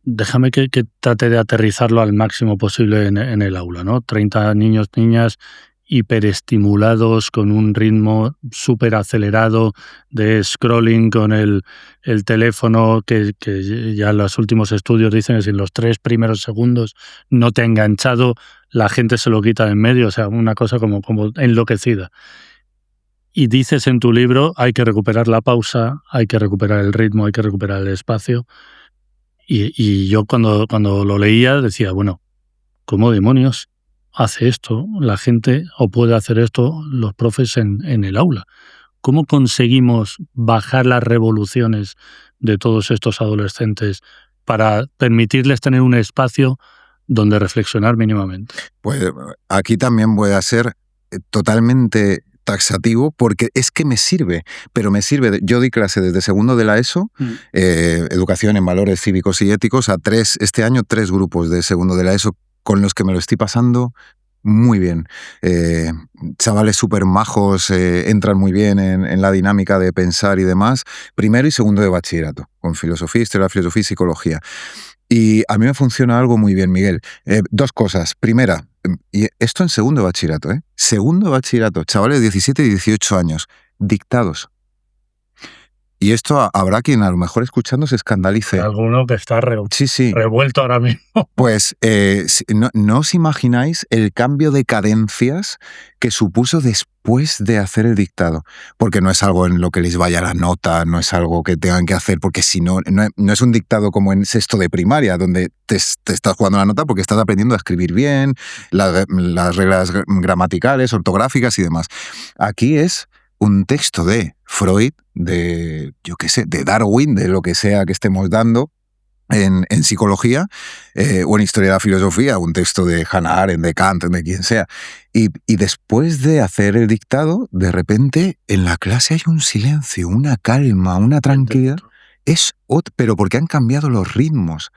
déjame que trate de aterrizarlo al máximo posible en el aula, ¿no? 30 niños, niñas hiperestimulados con un ritmo súper acelerado de scrolling con el teléfono que ya los últimos estudios dicen que si en los 3 primeros segundos no te ha enganchado, la gente se lo quita de en medio, o sea, una cosa como enloquecida. Y dices en tu libro, hay que recuperar la pausa, hay que recuperar el ritmo, hay que recuperar el espacio. Y yo cuando lo leía decía, bueno, ¿cómo demonios hace esto la gente o puede hacer esto los profes en el aula? ¿Cómo conseguimos bajar las revoluciones de todos estos adolescentes para permitirles tener un espacio donde reflexionar mínimamente? Pues aquí también voy a ser totalmente taxativo porque es que me sirve, pero me sirve. Yo di clase desde segundo de la ESO, educación en valores cívicos y éticos, este año 3 grupos de segundo de la ESO con los que me lo estoy pasando muy bien. Chavales súper majos, entran muy bien en la dinámica de pensar y demás. Primero y segundo de bachillerato, con filosofía, historia, filosofía y psicología. Y a mí me funciona algo muy bien, Miguel. Dos cosas. Primera, y esto en segundo de bachillerato, ¿eh? Segundo de bachillerato, chavales de 17 y 18 años, dictados. Y esto habrá quien a lo mejor escuchando se escandalice. Alguno que está sí. revuelto ahora mismo. Pues no os imagináis el cambio de cadencias que supuso después de hacer el dictado. Porque no es algo en lo que les vaya la nota, no es algo que tengan que hacer, porque si no es un dictado como en sexto de primaria, donde te estás jugando la nota porque estás aprendiendo a escribir bien, las reglas gramaticales, ortográficas y demás. Aquí es un texto de Freud, de Darwin, de lo que sea que estemos dando en psicología o en historia de la filosofía, un texto de Hannah Arendt, de Kant, de quien sea. Y después de hacer el dictado, de repente en la clase hay un silencio, una calma, una tranquilidad. Pero porque han cambiado los ritmos.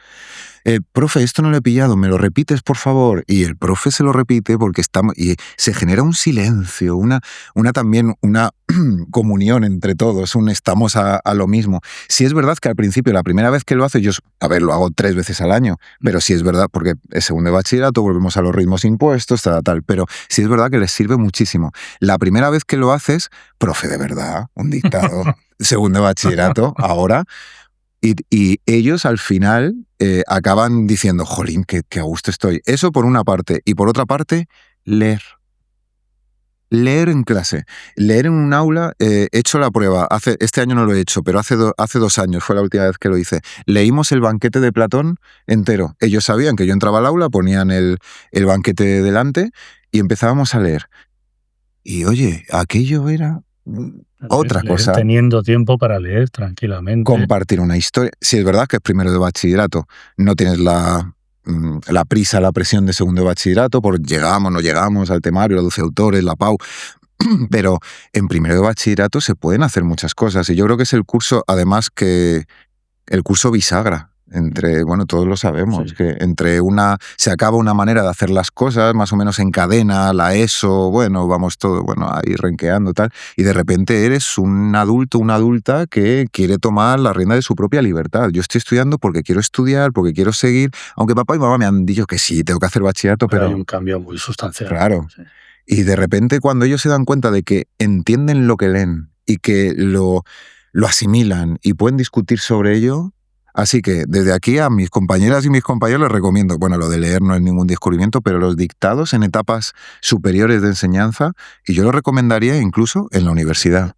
Profe, esto no lo he pillado, ¿me lo repites, por favor? Y el profe se lo repite porque y se genera un silencio, también una comunión entre todos, estamos a lo mismo. Sí es verdad que al principio, la primera vez que lo hace, lo hago 3 veces al año, pero sí es verdad, porque es segundo de bachillerato, volvemos a los ritmos impuestos, tal, pero sí es verdad que les sirve muchísimo. La primera vez que lo haces, profe, de verdad, un dictado, segundo de bachillerato, ahora... Y ellos al final acaban diciendo, jolín, que a gusto estoy. Eso por una parte. Y por otra parte, leer. Leer en clase. Leer en un aula. He hecho la prueba. Este año no lo he hecho, pero hace 2 años fue la última vez que lo hice. Leímos el banquete de Platón entero. Ellos sabían que yo entraba al aula, ponían el banquete delante y empezábamos a leer. Y oye, aquello era... otra cosa. Teniendo tiempo para leer tranquilamente. Compartir una historia. Si es verdad que es primero de bachillerato, no tienes la prisa, la presión de segundo de bachillerato, por llegamos, no llegamos al temario, los 12 autores, la PAU, pero en primero de bachillerato se pueden hacer muchas cosas. Y yo creo que es el curso, además, el curso bisagra. Todos lo sabemos, sí. Que se acaba una manera de hacer las cosas, más o menos en cadena, la ESO, vamos todo, ahí renqueando tal, y de repente eres un adulto, una adulta que quiere tomar la rienda de su propia libertad. Yo estoy estudiando porque quiero estudiar, porque quiero seguir, aunque papá y mamá me han dicho que sí, tengo que hacer bachillerato, pero hay un cambio muy sustancial. Claro. Sí. Y de repente cuando ellos se dan cuenta de que entienden lo que leen y que lo asimilan y pueden discutir sobre ello. Así que desde aquí a mis compañeras y mis compañeros les recomiendo, lo de leer no es ningún descubrimiento, pero los dictados en etapas superiores de enseñanza, y yo lo recomendaría incluso en la universidad.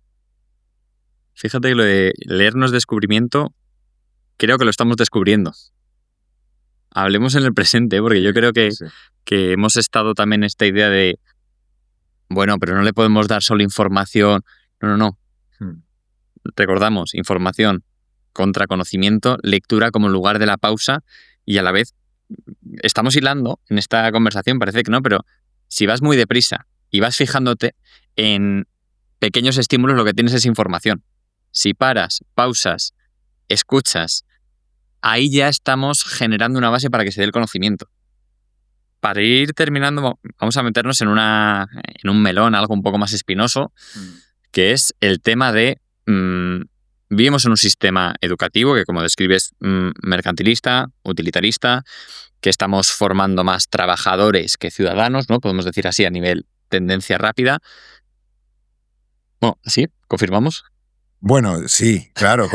Fíjate que lo de leer no es descubrimiento, creo que lo estamos descubriendo. Hablemos en el presente, porque yo creo que hemos estado también en esta idea de, pero no le podemos dar solo información. No. Recordamos, información contra conocimiento, lectura como lugar de la pausa, y a la vez estamos hilando en esta conversación, parece que no, pero si vas muy deprisa y vas fijándote en pequeños estímulos, lo que tienes es información. Si paras, pausas, escuchas, ahí ya estamos generando una base para que se dé el conocimiento. Para ir terminando, vamos a meternos en un melón, algo un poco más espinoso, que es el tema de... vivimos en un sistema educativo que, como describes, mercantilista, utilitarista, que estamos formando más trabajadores que ciudadanos, ¿no? Podemos decir así a nivel tendencia rápida. ¿Sí? ¿Confirmamos? Sí, claro.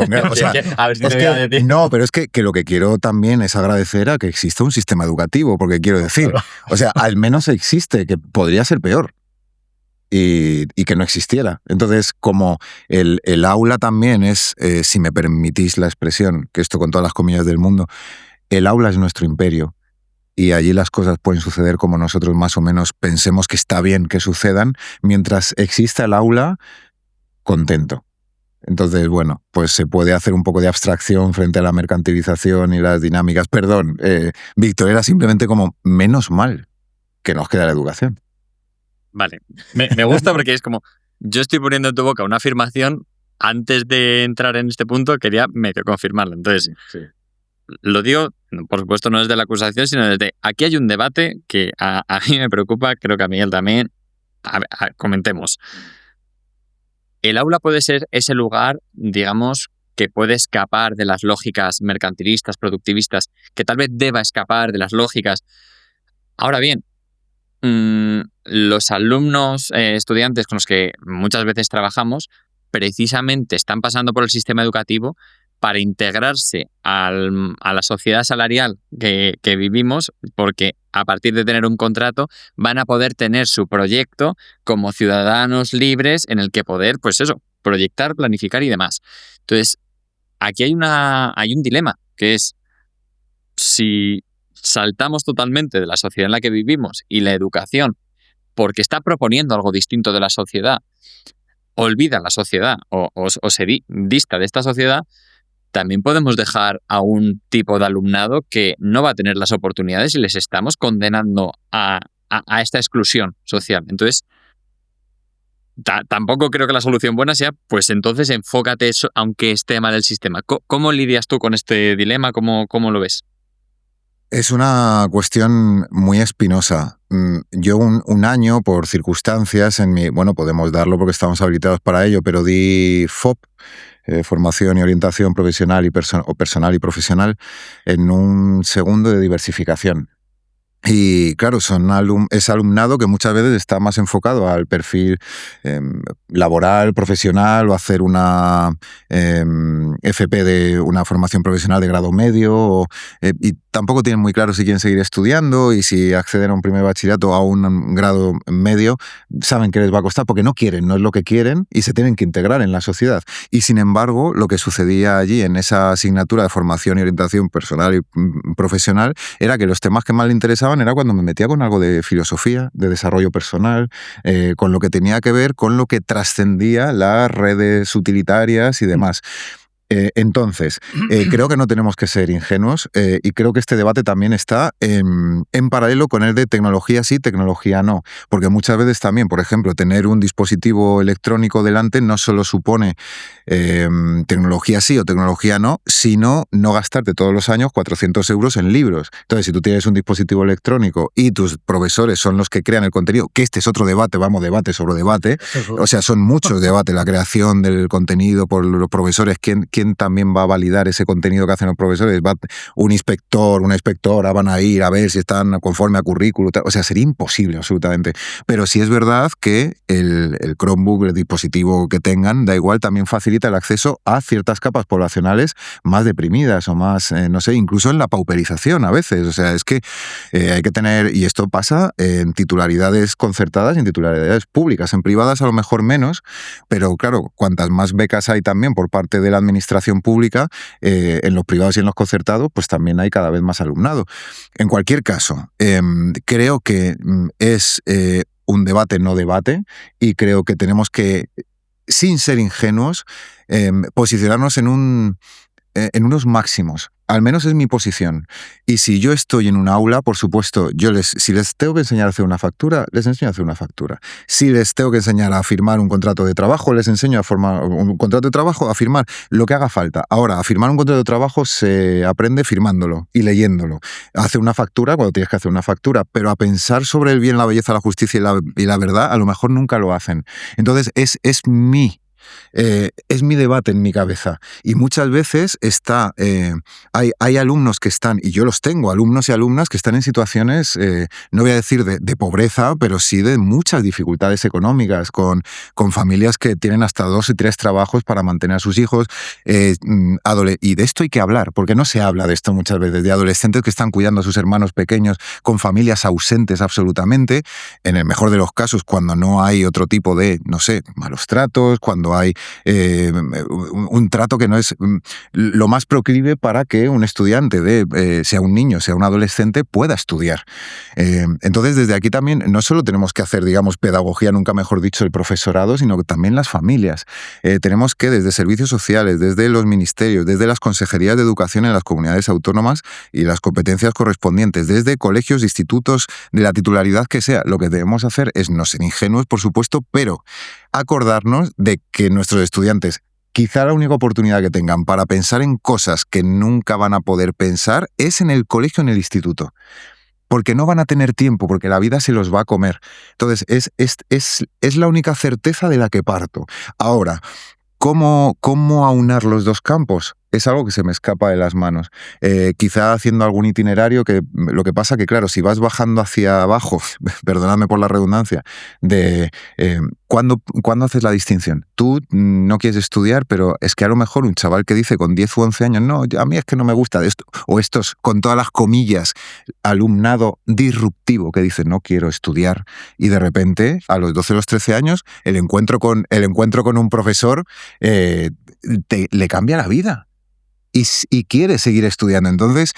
A ver si no, pero es que lo que quiero también es agradecer a que exista un sistema educativo, porque quiero decir, al menos existe, que podría ser peor. Y que no existiera. Entonces, como el aula también es, si me permitís la expresión, que esto con todas las comillas del mundo, el aula es nuestro imperio y allí las cosas pueden suceder como nosotros más o menos pensemos que está bien que sucedan, mientras exista el aula, contento. Entonces, pues se puede hacer un poco de abstracción frente a la mercantilización y las dinámicas. Perdón, Víctor, era simplemente como menos mal que nos queda la educación. Vale, me gusta porque es como, yo estoy poniendo en tu boca una afirmación, antes de entrar en este punto quería medio confirmarla. Entonces, lo digo, por supuesto, no desde la acusación, sino desde aquí hay un debate que a mí me preocupa, creo que a Miguel también. Comentemos. El aula puede ser ese lugar, digamos, que puede escapar de las lógicas mercantilistas, productivistas, que tal vez deba escapar de las lógicas. Ahora bien, los alumnos, estudiantes con los que muchas veces trabajamos, precisamente están pasando por el sistema educativo para integrarse a la sociedad salarial que vivimos, porque a partir de tener un contrato van a poder tener su proyecto como ciudadanos libres en el que poder, pues eso, proyectar, planificar y demás. Entonces, aquí hay un dilema, que es si saltamos totalmente de la sociedad en la que vivimos y la educación, porque está proponiendo algo distinto de la sociedad, olvida la sociedad o se dista de esta sociedad, también podemos dejar a un tipo de alumnado que no va a tener las oportunidades y les estamos condenando a esta exclusión social. Entonces, tampoco creo que la solución buena sea, pues entonces enfócate eso, aunque esté mal el sistema. ¿Cómo lidias tú con este dilema? ¿Cómo lo ves? Es una cuestión muy espinosa. Yo un año, por circunstancias, bueno, podemos darlo porque estamos habilitados para ello, pero di FOP, formación y orientación profesional o personal y profesional, en un segundo de diversificación. Y claro, es alumnado que muchas veces está más enfocado al perfil laboral, profesional, o hacer una FP de una formación profesional de grado medio, y tampoco tienen muy claro si quieren seguir estudiando, y si acceden a un primer bachillerato o a un grado medio, saben que les va a costar porque no quieren, no es lo que quieren, y se tienen que integrar en la sociedad. Y sin embargo, lo que sucedía allí en esa asignatura de formación y orientación personal y profesional era que los temas que más le interesaban era cuando me metía con algo de filosofía, de desarrollo personal, con lo que tenía que ver con lo que trascendía las redes utilitarias y demás. Entonces, creo que no tenemos que ser ingenuos, y creo que este debate también está en paralelo con el de tecnología sí, tecnología no, porque muchas veces también, por ejemplo, tener un dispositivo electrónico delante no solo supone tecnología sí o tecnología no, sino no gastarte todos los años 400 euros en libros. Entonces, si tú tienes un dispositivo electrónico y tus profesores son los que crean el contenido, que este es otro debate, debate sobre debate, o sea, son muchos debates, la creación del contenido por los profesores, ¿quién también va a validar ese contenido que hacen los profesores? Un inspector, una inspectora van a ir a ver si están conforme a currículo, o sea, sería imposible absolutamente. Pero sí es verdad que el Chromebook, el dispositivo que tengan, da igual, también facilita el acceso a ciertas capas poblacionales más deprimidas o más, no sé, incluso en la pauperización a veces. O sea, es que hay que tener, y esto pasa en titularidades concertadas y en titularidades públicas, en privadas a lo mejor menos, pero claro, cuantas más becas hay también por parte de la administración pública, en los privados y en los concertados, pues también hay cada vez más alumnado. En cualquier caso, creo que es un debate no debate, y creo que tenemos que, sin ser ingenuos, posicionarnos en unos máximos. Al menos es mi posición. Y si yo estoy en un aula, por supuesto, si les tengo que enseñar a hacer una factura, les enseño a hacer una factura. Si les tengo que enseñar a firmar un contrato de trabajo, les enseño a formar un contrato de trabajo, a firmar lo que haga falta. Ahora, a firmar un contrato de trabajo se aprende firmándolo y leyéndolo. A hacer una factura cuando tienes que hacer una factura, pero a pensar sobre el bien, la belleza, la justicia y la verdad, a lo mejor nunca lo hacen. Entonces, es mi debate en mi cabeza, y muchas veces hay alumnos que están, y yo los tengo, alumnos y alumnas que están en situaciones, no voy a decir de pobreza, pero sí de muchas dificultades económicas, con familias que tienen hasta 2 y 3 trabajos para mantener a sus hijos, y de esto hay que hablar, porque no se habla de esto muchas veces, de adolescentes que están cuidando a sus hermanos pequeños con familias ausentes absolutamente, en el mejor de los casos cuando no hay otro tipo de, no sé, malos tratos, cuando hay un trato que no es lo más proclive para que un estudiante, sea un niño, sea un adolescente, pueda estudiar. Entonces, desde aquí también no solo tenemos que hacer, digamos, pedagogía, nunca mejor dicho, el profesorado, sino que también las familias. Tenemos que, desde servicios sociales, desde los ministerios, desde las consejerías de educación en las comunidades autónomas y las competencias correspondientes, desde colegios, institutos, de la titularidad que sea, lo que debemos hacer es no ser ingenuos, por supuesto, pero acordarnos de que nuestros estudiantes quizá la única oportunidad que tengan para pensar en cosas que nunca van a poder pensar es en el colegio, en el instituto. Porque no van a tener tiempo, porque la vida se los va a comer. Entonces, es la única certeza de la que parto. Ahora, ¿cómo aunar los dos campos? Es algo que se me escapa de las manos. Quizá haciendo algún itinerario, que lo que pasa que, claro, si vas bajando hacia abajo, perdonadme por la redundancia, ¿cuándo haces la distinción? Tú no quieres estudiar, pero es que a lo mejor un chaval que dice con 10 u 11 años, no, a mí es que no me gusta esto, o estos, con todas las comillas, alumnado disruptivo que dice no quiero estudiar, y de repente, a los 12 o los 13 años, el encuentro con un profesor le cambia la vida. Y quiere seguir estudiando. Entonces,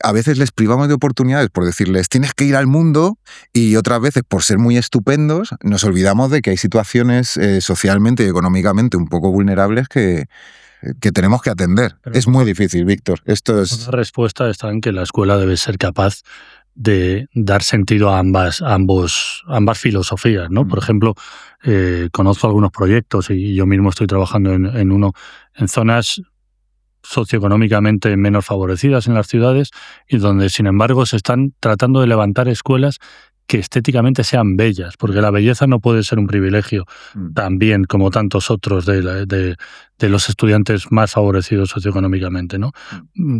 a veces les privamos de oportunidades por decirles tienes que ir al mundo, y otras veces por ser muy estupendos nos olvidamos de que hay situaciones socialmente y económicamente un poco vulnerables que tenemos que atender. Pero es muy difícil, Víctor. Una respuesta está en que la escuela debe ser capaz de dar sentido a ambas filosofías, ¿no? Por ejemplo, conozco algunos proyectos y yo mismo estoy trabajando en uno en zonas socioeconómicamente menos favorecidas en las ciudades, y donde, sin embargo, se están tratando de levantar escuelas que estéticamente sean bellas, porque la belleza no puede ser un privilegio también, como tantos otros, de los estudiantes más favorecidos socioeconómicamente, ¿no?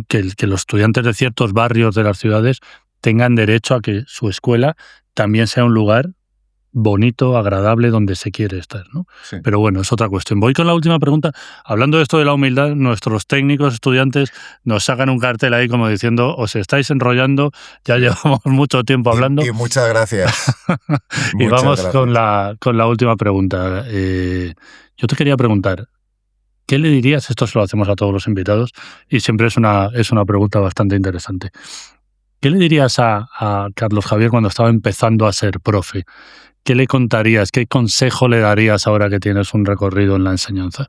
Que los estudiantes de ciertos barrios de las ciudades tengan derecho a que su escuela también sea un lugar bonito, agradable, donde se quiere estar, ¿no? Sí. Pero bueno, es otra cuestión. Voy con la última pregunta. Hablando de esto de la humildad, nuestros técnicos, estudiantes, nos sacan un cartel ahí como diciendo, os estáis enrollando, ya llevamos mucho tiempo hablando. Y muchas gracias. Y vamos con la última pregunta. Yo te quería preguntar, ¿qué le dirías? Esto se lo hacemos a todos los invitados y siempre es una pregunta bastante interesante. ¿Qué le dirías a Carlos Javier cuando estaba empezando a ser profe? ¿Qué le contarías? ¿Qué consejo le darías ahora que tienes un recorrido en la enseñanza?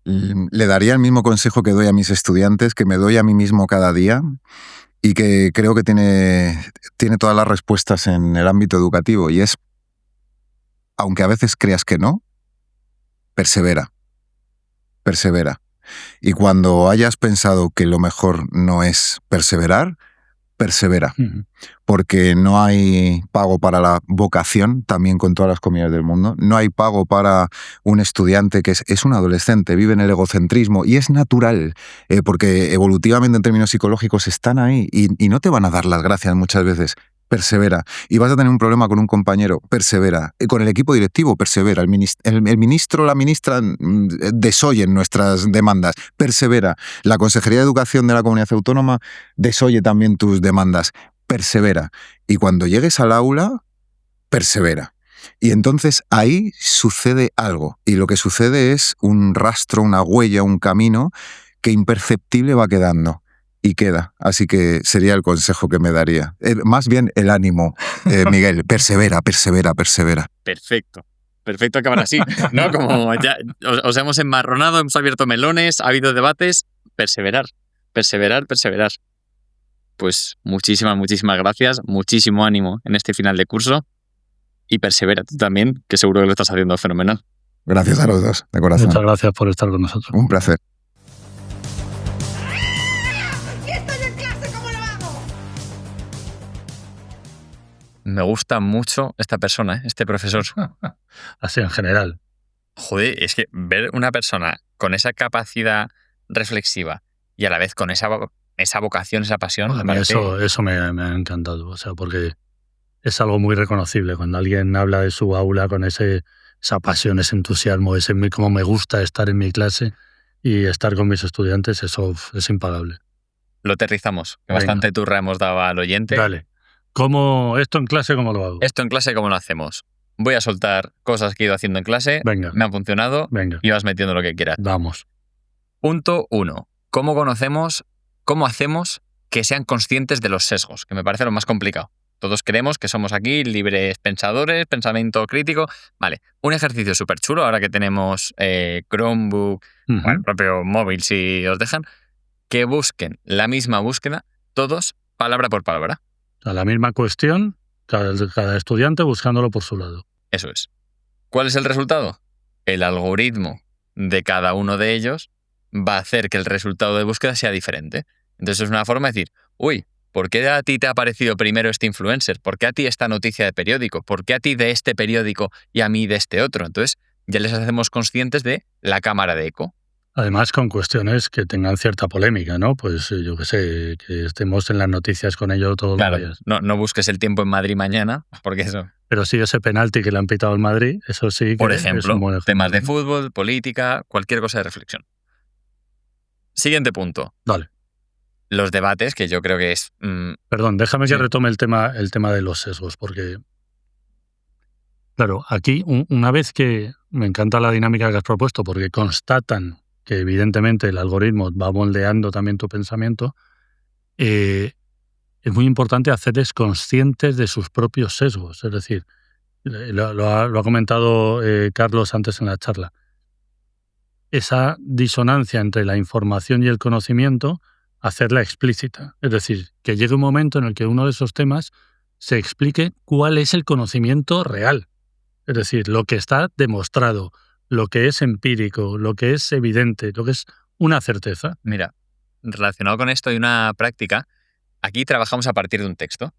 Le daría el mismo consejo que doy a mis estudiantes, que me doy a mí mismo cada día, y que creo que tiene todas las respuestas en el ámbito educativo, y es, aunque a veces creas que no, persevera. Y cuando hayas pensado que lo mejor no es perseverar, persevera. Porque no hay pago para la vocación, también con todas las comillas del mundo. No hay pago para un estudiante que es un adolescente, vive en el egocentrismo, y es natural, porque evolutivamente en términos psicológicos están ahí y no te van a dar las gracias muchas veces. Persevera. Y vas a tener un problema con un compañero, persevera. Con el equipo directivo, persevera. El ministro o la ministra desoyen nuestras demandas, persevera. La Consejería de Educación de la Comunidad Autónoma desoye también tus demandas, persevera. Y cuando llegues al aula, persevera. Y entonces ahí sucede algo. Y lo que sucede es un rastro, una huella, un camino que imperceptible va quedando. Y queda. Así que sería el consejo que me daría. Más bien el ánimo, Miguel. Persevera. Perfecto acabar así, ¿no? Como ya os hemos enmarronado, hemos abierto melones, ha habido debates. Perseverar. Pues muchísimas gracias, muchísimo ánimo en este final de curso, y persevera tú también, que seguro que lo estás haciendo fenomenal. Gracias a los dos, de corazón. Muchas gracias por estar con nosotros. Un placer. Me gusta mucho esta persona, este profesor. Así en general. Joder, es que ver una persona con esa capacidad reflexiva y a la vez con esa vocación, esa pasión... A mí eso me ha encantado, o sea, porque es algo muy reconocible. Cuando alguien habla de su aula con esa pasión, ese entusiasmo, ese cómo me gusta estar en mi clase y estar con mis estudiantes, eso es impagable. Lo aterrizamos, que bastante turra hemos dado al oyente. Dale. ¿Esto en clase cómo lo hago? Esto en clase, ¿cómo lo hacemos? Voy a soltar cosas que he ido haciendo en clase. Venga. Me han funcionado. Venga. Y vas metiendo lo que quieras. Vamos. Punto 1. ¿Cómo hacemos que sean conscientes de los sesgos? Que me parece lo más complicado. Todos creemos que somos aquí libres pensadores, pensamiento crítico. Vale, un ejercicio súper chulo, ahora que tenemos Chromebook, o el propio móvil si os dejan, que busquen la misma búsqueda, todos, palabra por palabra. A la misma cuestión, cada estudiante buscándolo por su lado. Eso es. ¿Cuál es el resultado? el algoritmo de cada uno de ellos va a hacer que el resultado de búsqueda sea diferente. Entonces es una forma de decir, uy, ¿por qué a ti te ha aparecido primero este influencer? ¿Por qué a ti esta noticia de periódico? ¿Por qué a ti de este periódico y a mí de este otro? Entonces ya les hacemos conscientes de la cámara de eco. Además, con cuestiones que tengan cierta polémica, ¿no? Pues yo qué sé, que estemos en las noticias con ello todos los días. No busques el tiempo en Madrid mañana, porque eso... Pero sí ese penalti que le han pitado al Madrid, eso sí que Por ejemplo, es un buen ejemplo. Temas de fútbol, política, cualquier cosa de reflexión. Siguiente punto. Dale. Los debates, que yo creo que es... Perdón, déjame que retome el tema de los sesgos, porque... Claro, aquí, una vez que me encanta la dinámica que has propuesto, porque constatan que evidentemente el algoritmo va moldeando también tu pensamiento, es muy importante hacerles conscientes de sus propios sesgos. Es decir, lo ha comentado Carlos antes en la charla. Esa disonancia entre la información y el conocimiento, hacerla explícita. Es decir, que llegue un momento en el que uno de esos temas se explique cuál es el conocimiento real. Es decir, lo que está demostrado, lo que es empírico, lo que es evidente, lo que es una certeza. Mira, relacionado con esto hay una práctica. Aquí trabajamos a partir de un texto.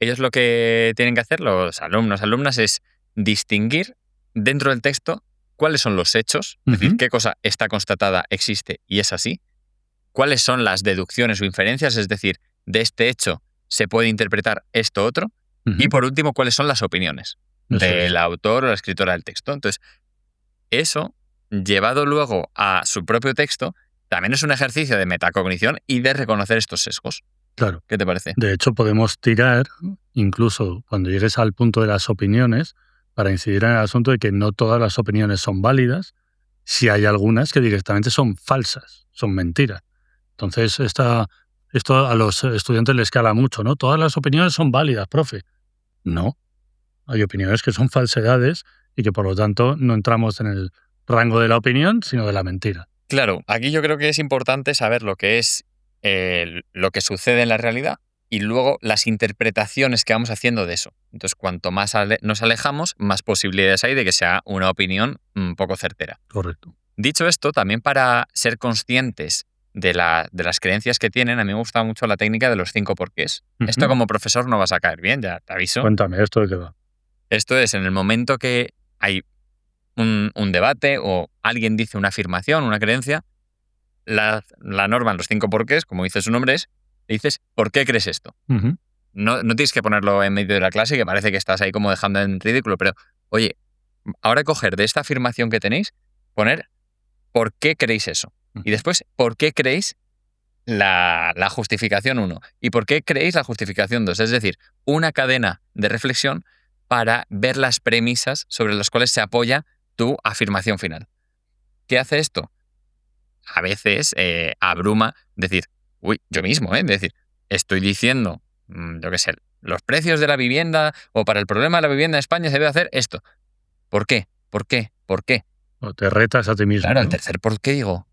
Ellos lo que tienen que hacer, los alumnas, es distinguir dentro del texto cuáles son los hechos, es decir, qué cosa está constatada, existe y es así, cuáles son las deducciones o inferencias, es decir, de este hecho se puede interpretar esto otro, y por último, cuáles son las opiniones del autor o la escritora del texto. Entonces, eso, llevado luego a su propio texto, también es un ejercicio de metacognición y de reconocer estos sesgos. Claro. ¿Qué te parece? De hecho, podemos tirar, incluso cuando llegues al punto de las opiniones, para incidir en el asunto de que no todas las opiniones son válidas, si hay algunas que directamente son falsas, son mentiras. Entonces, esto a los estudiantes les cala mucho, ¿no? Todas las opiniones son válidas, profe. No. Hay opiniones que son falsedades y que, por lo tanto, no entramos en el rango de la opinión, sino de la mentira. Claro, aquí yo creo que es importante saber lo que es lo que sucede en la realidad y luego las interpretaciones que vamos haciendo de eso. Entonces, cuanto más nos alejamos, más posibilidades hay de que sea una opinión un poco certera. Correcto. Dicho esto, también para ser conscientes de las creencias que tienen, a mí me gusta mucho la técnica de los 5 porqués. Esto como profesor no vas a caer bien, ya te aviso. Cuéntame, ¿esto de qué va? Esto es en el momento que hay un debate o alguien dice una afirmación, una creencia, la norma en los 5 porqués, como dice su nombre, le dices, ¿por qué crees esto? No tienes que ponerlo en medio de la clase, que parece que estás ahí como dejando en ridículo, pero, oye, ahora coger de esta afirmación que tenéis, poner ¿por qué creéis eso? Y después, ¿por qué creéis la justificación 1? ¿Y por qué creéis la justificación 2? Es decir, una cadena de reflexión para ver las premisas sobre las cuales se apoya tu afirmación final. ¿Qué hace esto? A veces abruma decir, uy, yo mismo, decir, estoy diciendo, yo qué sé, los precios de la vivienda o para el problema de la vivienda en España se debe hacer esto. ¿Por qué? ¿Por qué? ¿Por qué? O te retas a ti mismo. Claro, ¿no? el tercer ¿por qué? Digo,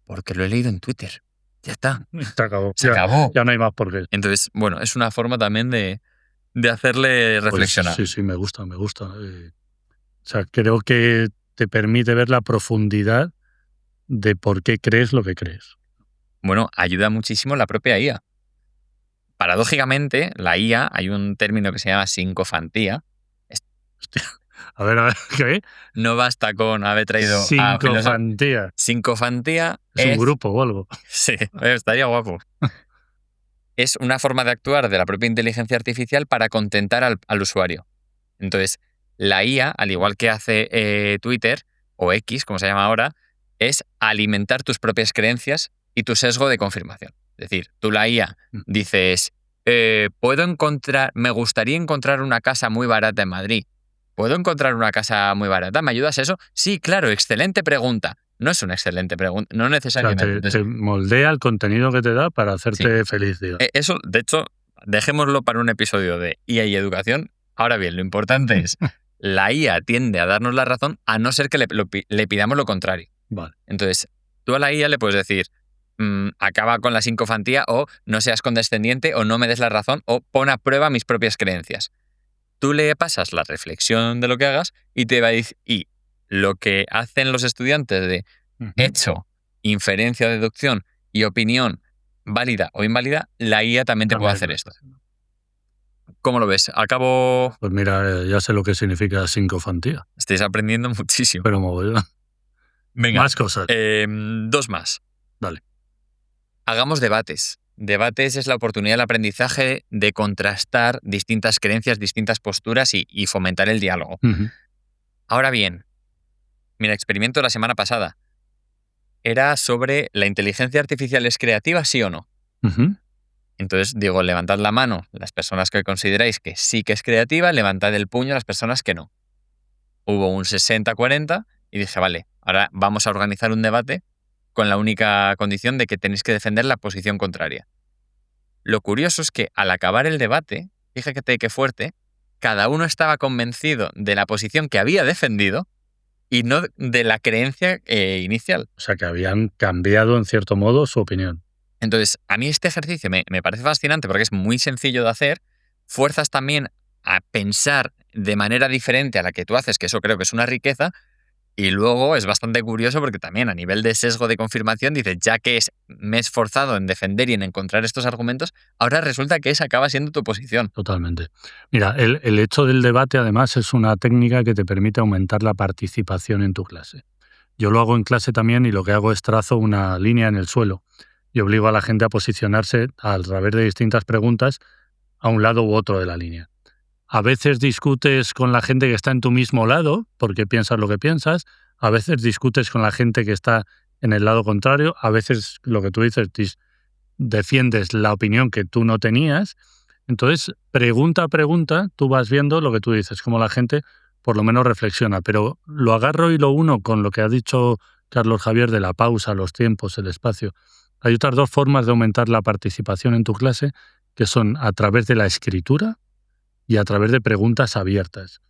porque lo he leído en Twitter. Ya está. Se acabó. Se acabó. Ya no hay más por qué. Entonces, bueno, es una forma también de hacerle reflexionar. Pues sí, me gusta. O sea, creo que te permite ver la profundidad de por qué crees lo que crees. Bueno, ayuda muchísimo la propia IA. Paradójicamente, la IA, hay un término que se llama sincofantía. Hostia. A ver, ¿qué? No basta con haber traído Sincofantía. Sincofantía Es un grupo o algo. Sí, estaría guapo. Es una forma de actuar de la propia inteligencia artificial para contentar al usuario. Entonces, la IA, al igual que hace Twitter, o X, como se llama ahora, es alimentar tus propias creencias y tu sesgo de confirmación. Es decir, tú la IA dices, me gustaría encontrar una casa muy barata en Madrid. ¿Puedo encontrar una casa muy barata? ¿Me ayudas a eso? Sí, claro, excelente pregunta. No es una excelente pregunta, no necesariamente. O sea, te moldea el contenido que te da para hacerte feliz, digo. Eso, de hecho, dejémoslo para un episodio de IA y educación. Ahora bien, lo importante es, la IA tiende a darnos la razón a no ser que le pidamos lo contrario. Vale. Entonces, tú a la IA le puedes decir, acaba con la sincofantía, o no seas condescendiente, o no me des la razón, o pon a prueba mis propias creencias. Tú le pasas la reflexión de lo que hagas y te va a decir, y lo que hacen los estudiantes de hecho, inferencia, deducción y opinión válida o inválida, la IA también te puede hacer esto. ¿Cómo lo ves? Acabo... Pues mira, ya sé lo que significa sincofantía. Estáis aprendiendo muchísimo. Pero mogollón. Venga. Más cosas. 2 más. Dale. Hagamos debates. Debates es la oportunidad del aprendizaje de contrastar distintas creencias, distintas posturas y fomentar el diálogo. Ahora bien, mira, experimento la semana pasada. Era sobre ¿la inteligencia artificial es creativa, sí o no? Entonces digo, levantad la mano las personas que consideráis que sí que es creativa, levantad el puño las personas que no. Hubo un 60-40 y dije, vale, ahora vamos a organizar un debate con la única condición de que tenéis que defender la posición contraria. Lo curioso es que al acabar el debate, fíjate qué fuerte, cada uno estaba convencido de la posición que había defendido y no de la creencia inicial. O sea, que habían cambiado en cierto modo su opinión. Entonces, a mí este ejercicio me parece fascinante porque es muy sencillo de hacer. Fuerzas también a pensar de manera diferente a la que tú haces, que eso creo que es una riqueza. Y luego es bastante curioso porque también a nivel de sesgo de confirmación dices, ya que me he esforzado en defender y en encontrar estos argumentos, ahora resulta que esa acaba siendo tu posición. Totalmente. Mira, el hecho del debate además es una técnica que te permite aumentar la participación en tu clase. Yo lo hago en clase también y lo que hago es trazo una línea en el suelo y obligo a la gente a posicionarse a través de distintas preguntas a un lado u otro de la línea. A veces discutes con la gente que está en tu mismo lado, porque piensas lo que piensas. A veces discutes con la gente que está en el lado contrario. A veces, lo que tú dices, defiendes la opinión que tú no tenías. Entonces, pregunta a pregunta, tú vas viendo lo que tú dices, cómo la gente por lo menos reflexiona. Pero lo agarro y lo uno con lo que ha dicho Carlos Javier de la pausa, los tiempos, el espacio. Hay otras 2 formas de aumentar la participación en tu clase, que son a través de la escritura y a través de preguntas abiertas.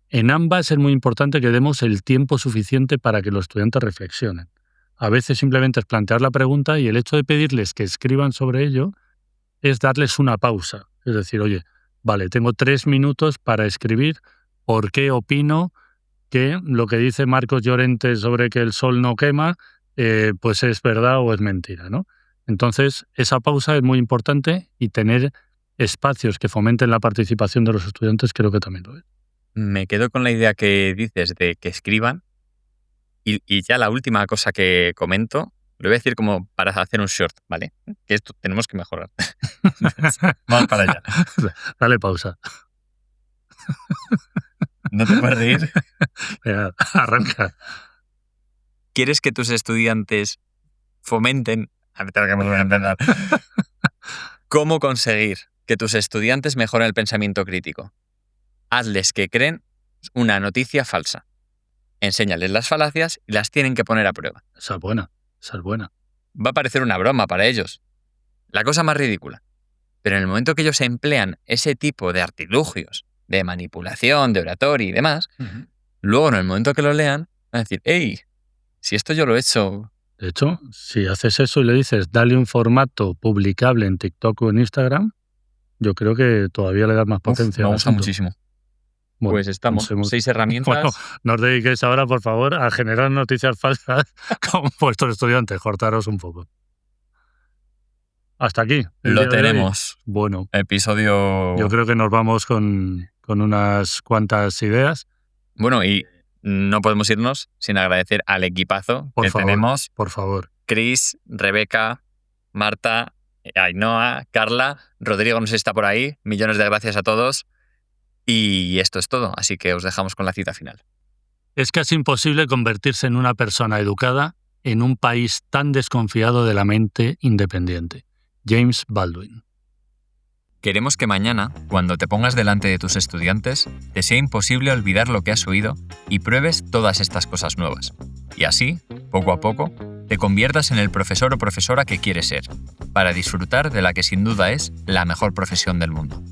En ambas es muy importante que demos el tiempo suficiente para que los estudiantes reflexionen. A veces simplemente es plantear la pregunta y el hecho de pedirles que escriban sobre ello es darles una pausa. Es decir, oye, vale, tengo 3 minutos para escribir por qué opino que lo que dice Marcos Llorente sobre que el sol no quema, pues es verdad o es mentira, ¿no? Entonces, esa pausa es muy importante y tener espacios que fomenten la participación de los estudiantes creo que también lo es. Me quedo con la idea que dices de que escriban y ya la última cosa que comento, lo voy a decir como para hacer un short, ¿vale? Que esto tenemos que mejorar. Vamos para allá. Dale pausa. ¿No te puedes reír? Venga, arranca. ¿Quieres que tus estudiantes fomenten... A ver, tengo que volver a empezar. ¿Cómo conseguir que tus estudiantes mejoren el pensamiento crítico? Hazles que creen una noticia falsa. Enséñales las falacias y las tienen que poner a prueba. Esa es buena, esa es buena. Va a parecer una broma para ellos. La cosa más ridícula. Pero en el momento que ellos emplean ese tipo de artilugios, de manipulación, de oratoria y demás, luego en el momento que lo lean, van a decir, ¡hey! Si esto yo lo he hecho... De hecho, si haces eso y le dices, dale un formato publicable en TikTok o en Instagram, yo creo que todavía le das más potencia. Me gusta muchísimo. Bueno, pues estamos, 6 herramientas. Bueno, no os dediquéis ahora, por favor, a generar noticias falsas con vuestros estudiantes. Cortaros un poco. Hasta aquí. Lo tenemos. Bueno. Episodio... Yo creo que nos vamos con unas cuantas ideas. Bueno, y no podemos irnos sin agradecer al equipazo que tenemos. Por favor. Cris, Rebeca, Marta, Ainhoa, Carla, Rodrigo no sé si está por ahí. Millones de gracias a todos. Y esto es todo, así que os dejamos con la cita final. Es casi imposible convertirse en una persona educada en un país tan desconfiado de la mente independiente. James Baldwin. Queremos que mañana, cuando te pongas delante de tus estudiantes, te sea imposible olvidar lo que has oído y pruebes todas estas cosas nuevas. Y así, poco a poco, te conviertas en el profesor o profesora que quieres ser, para disfrutar de la que sin duda es la mejor profesión del mundo.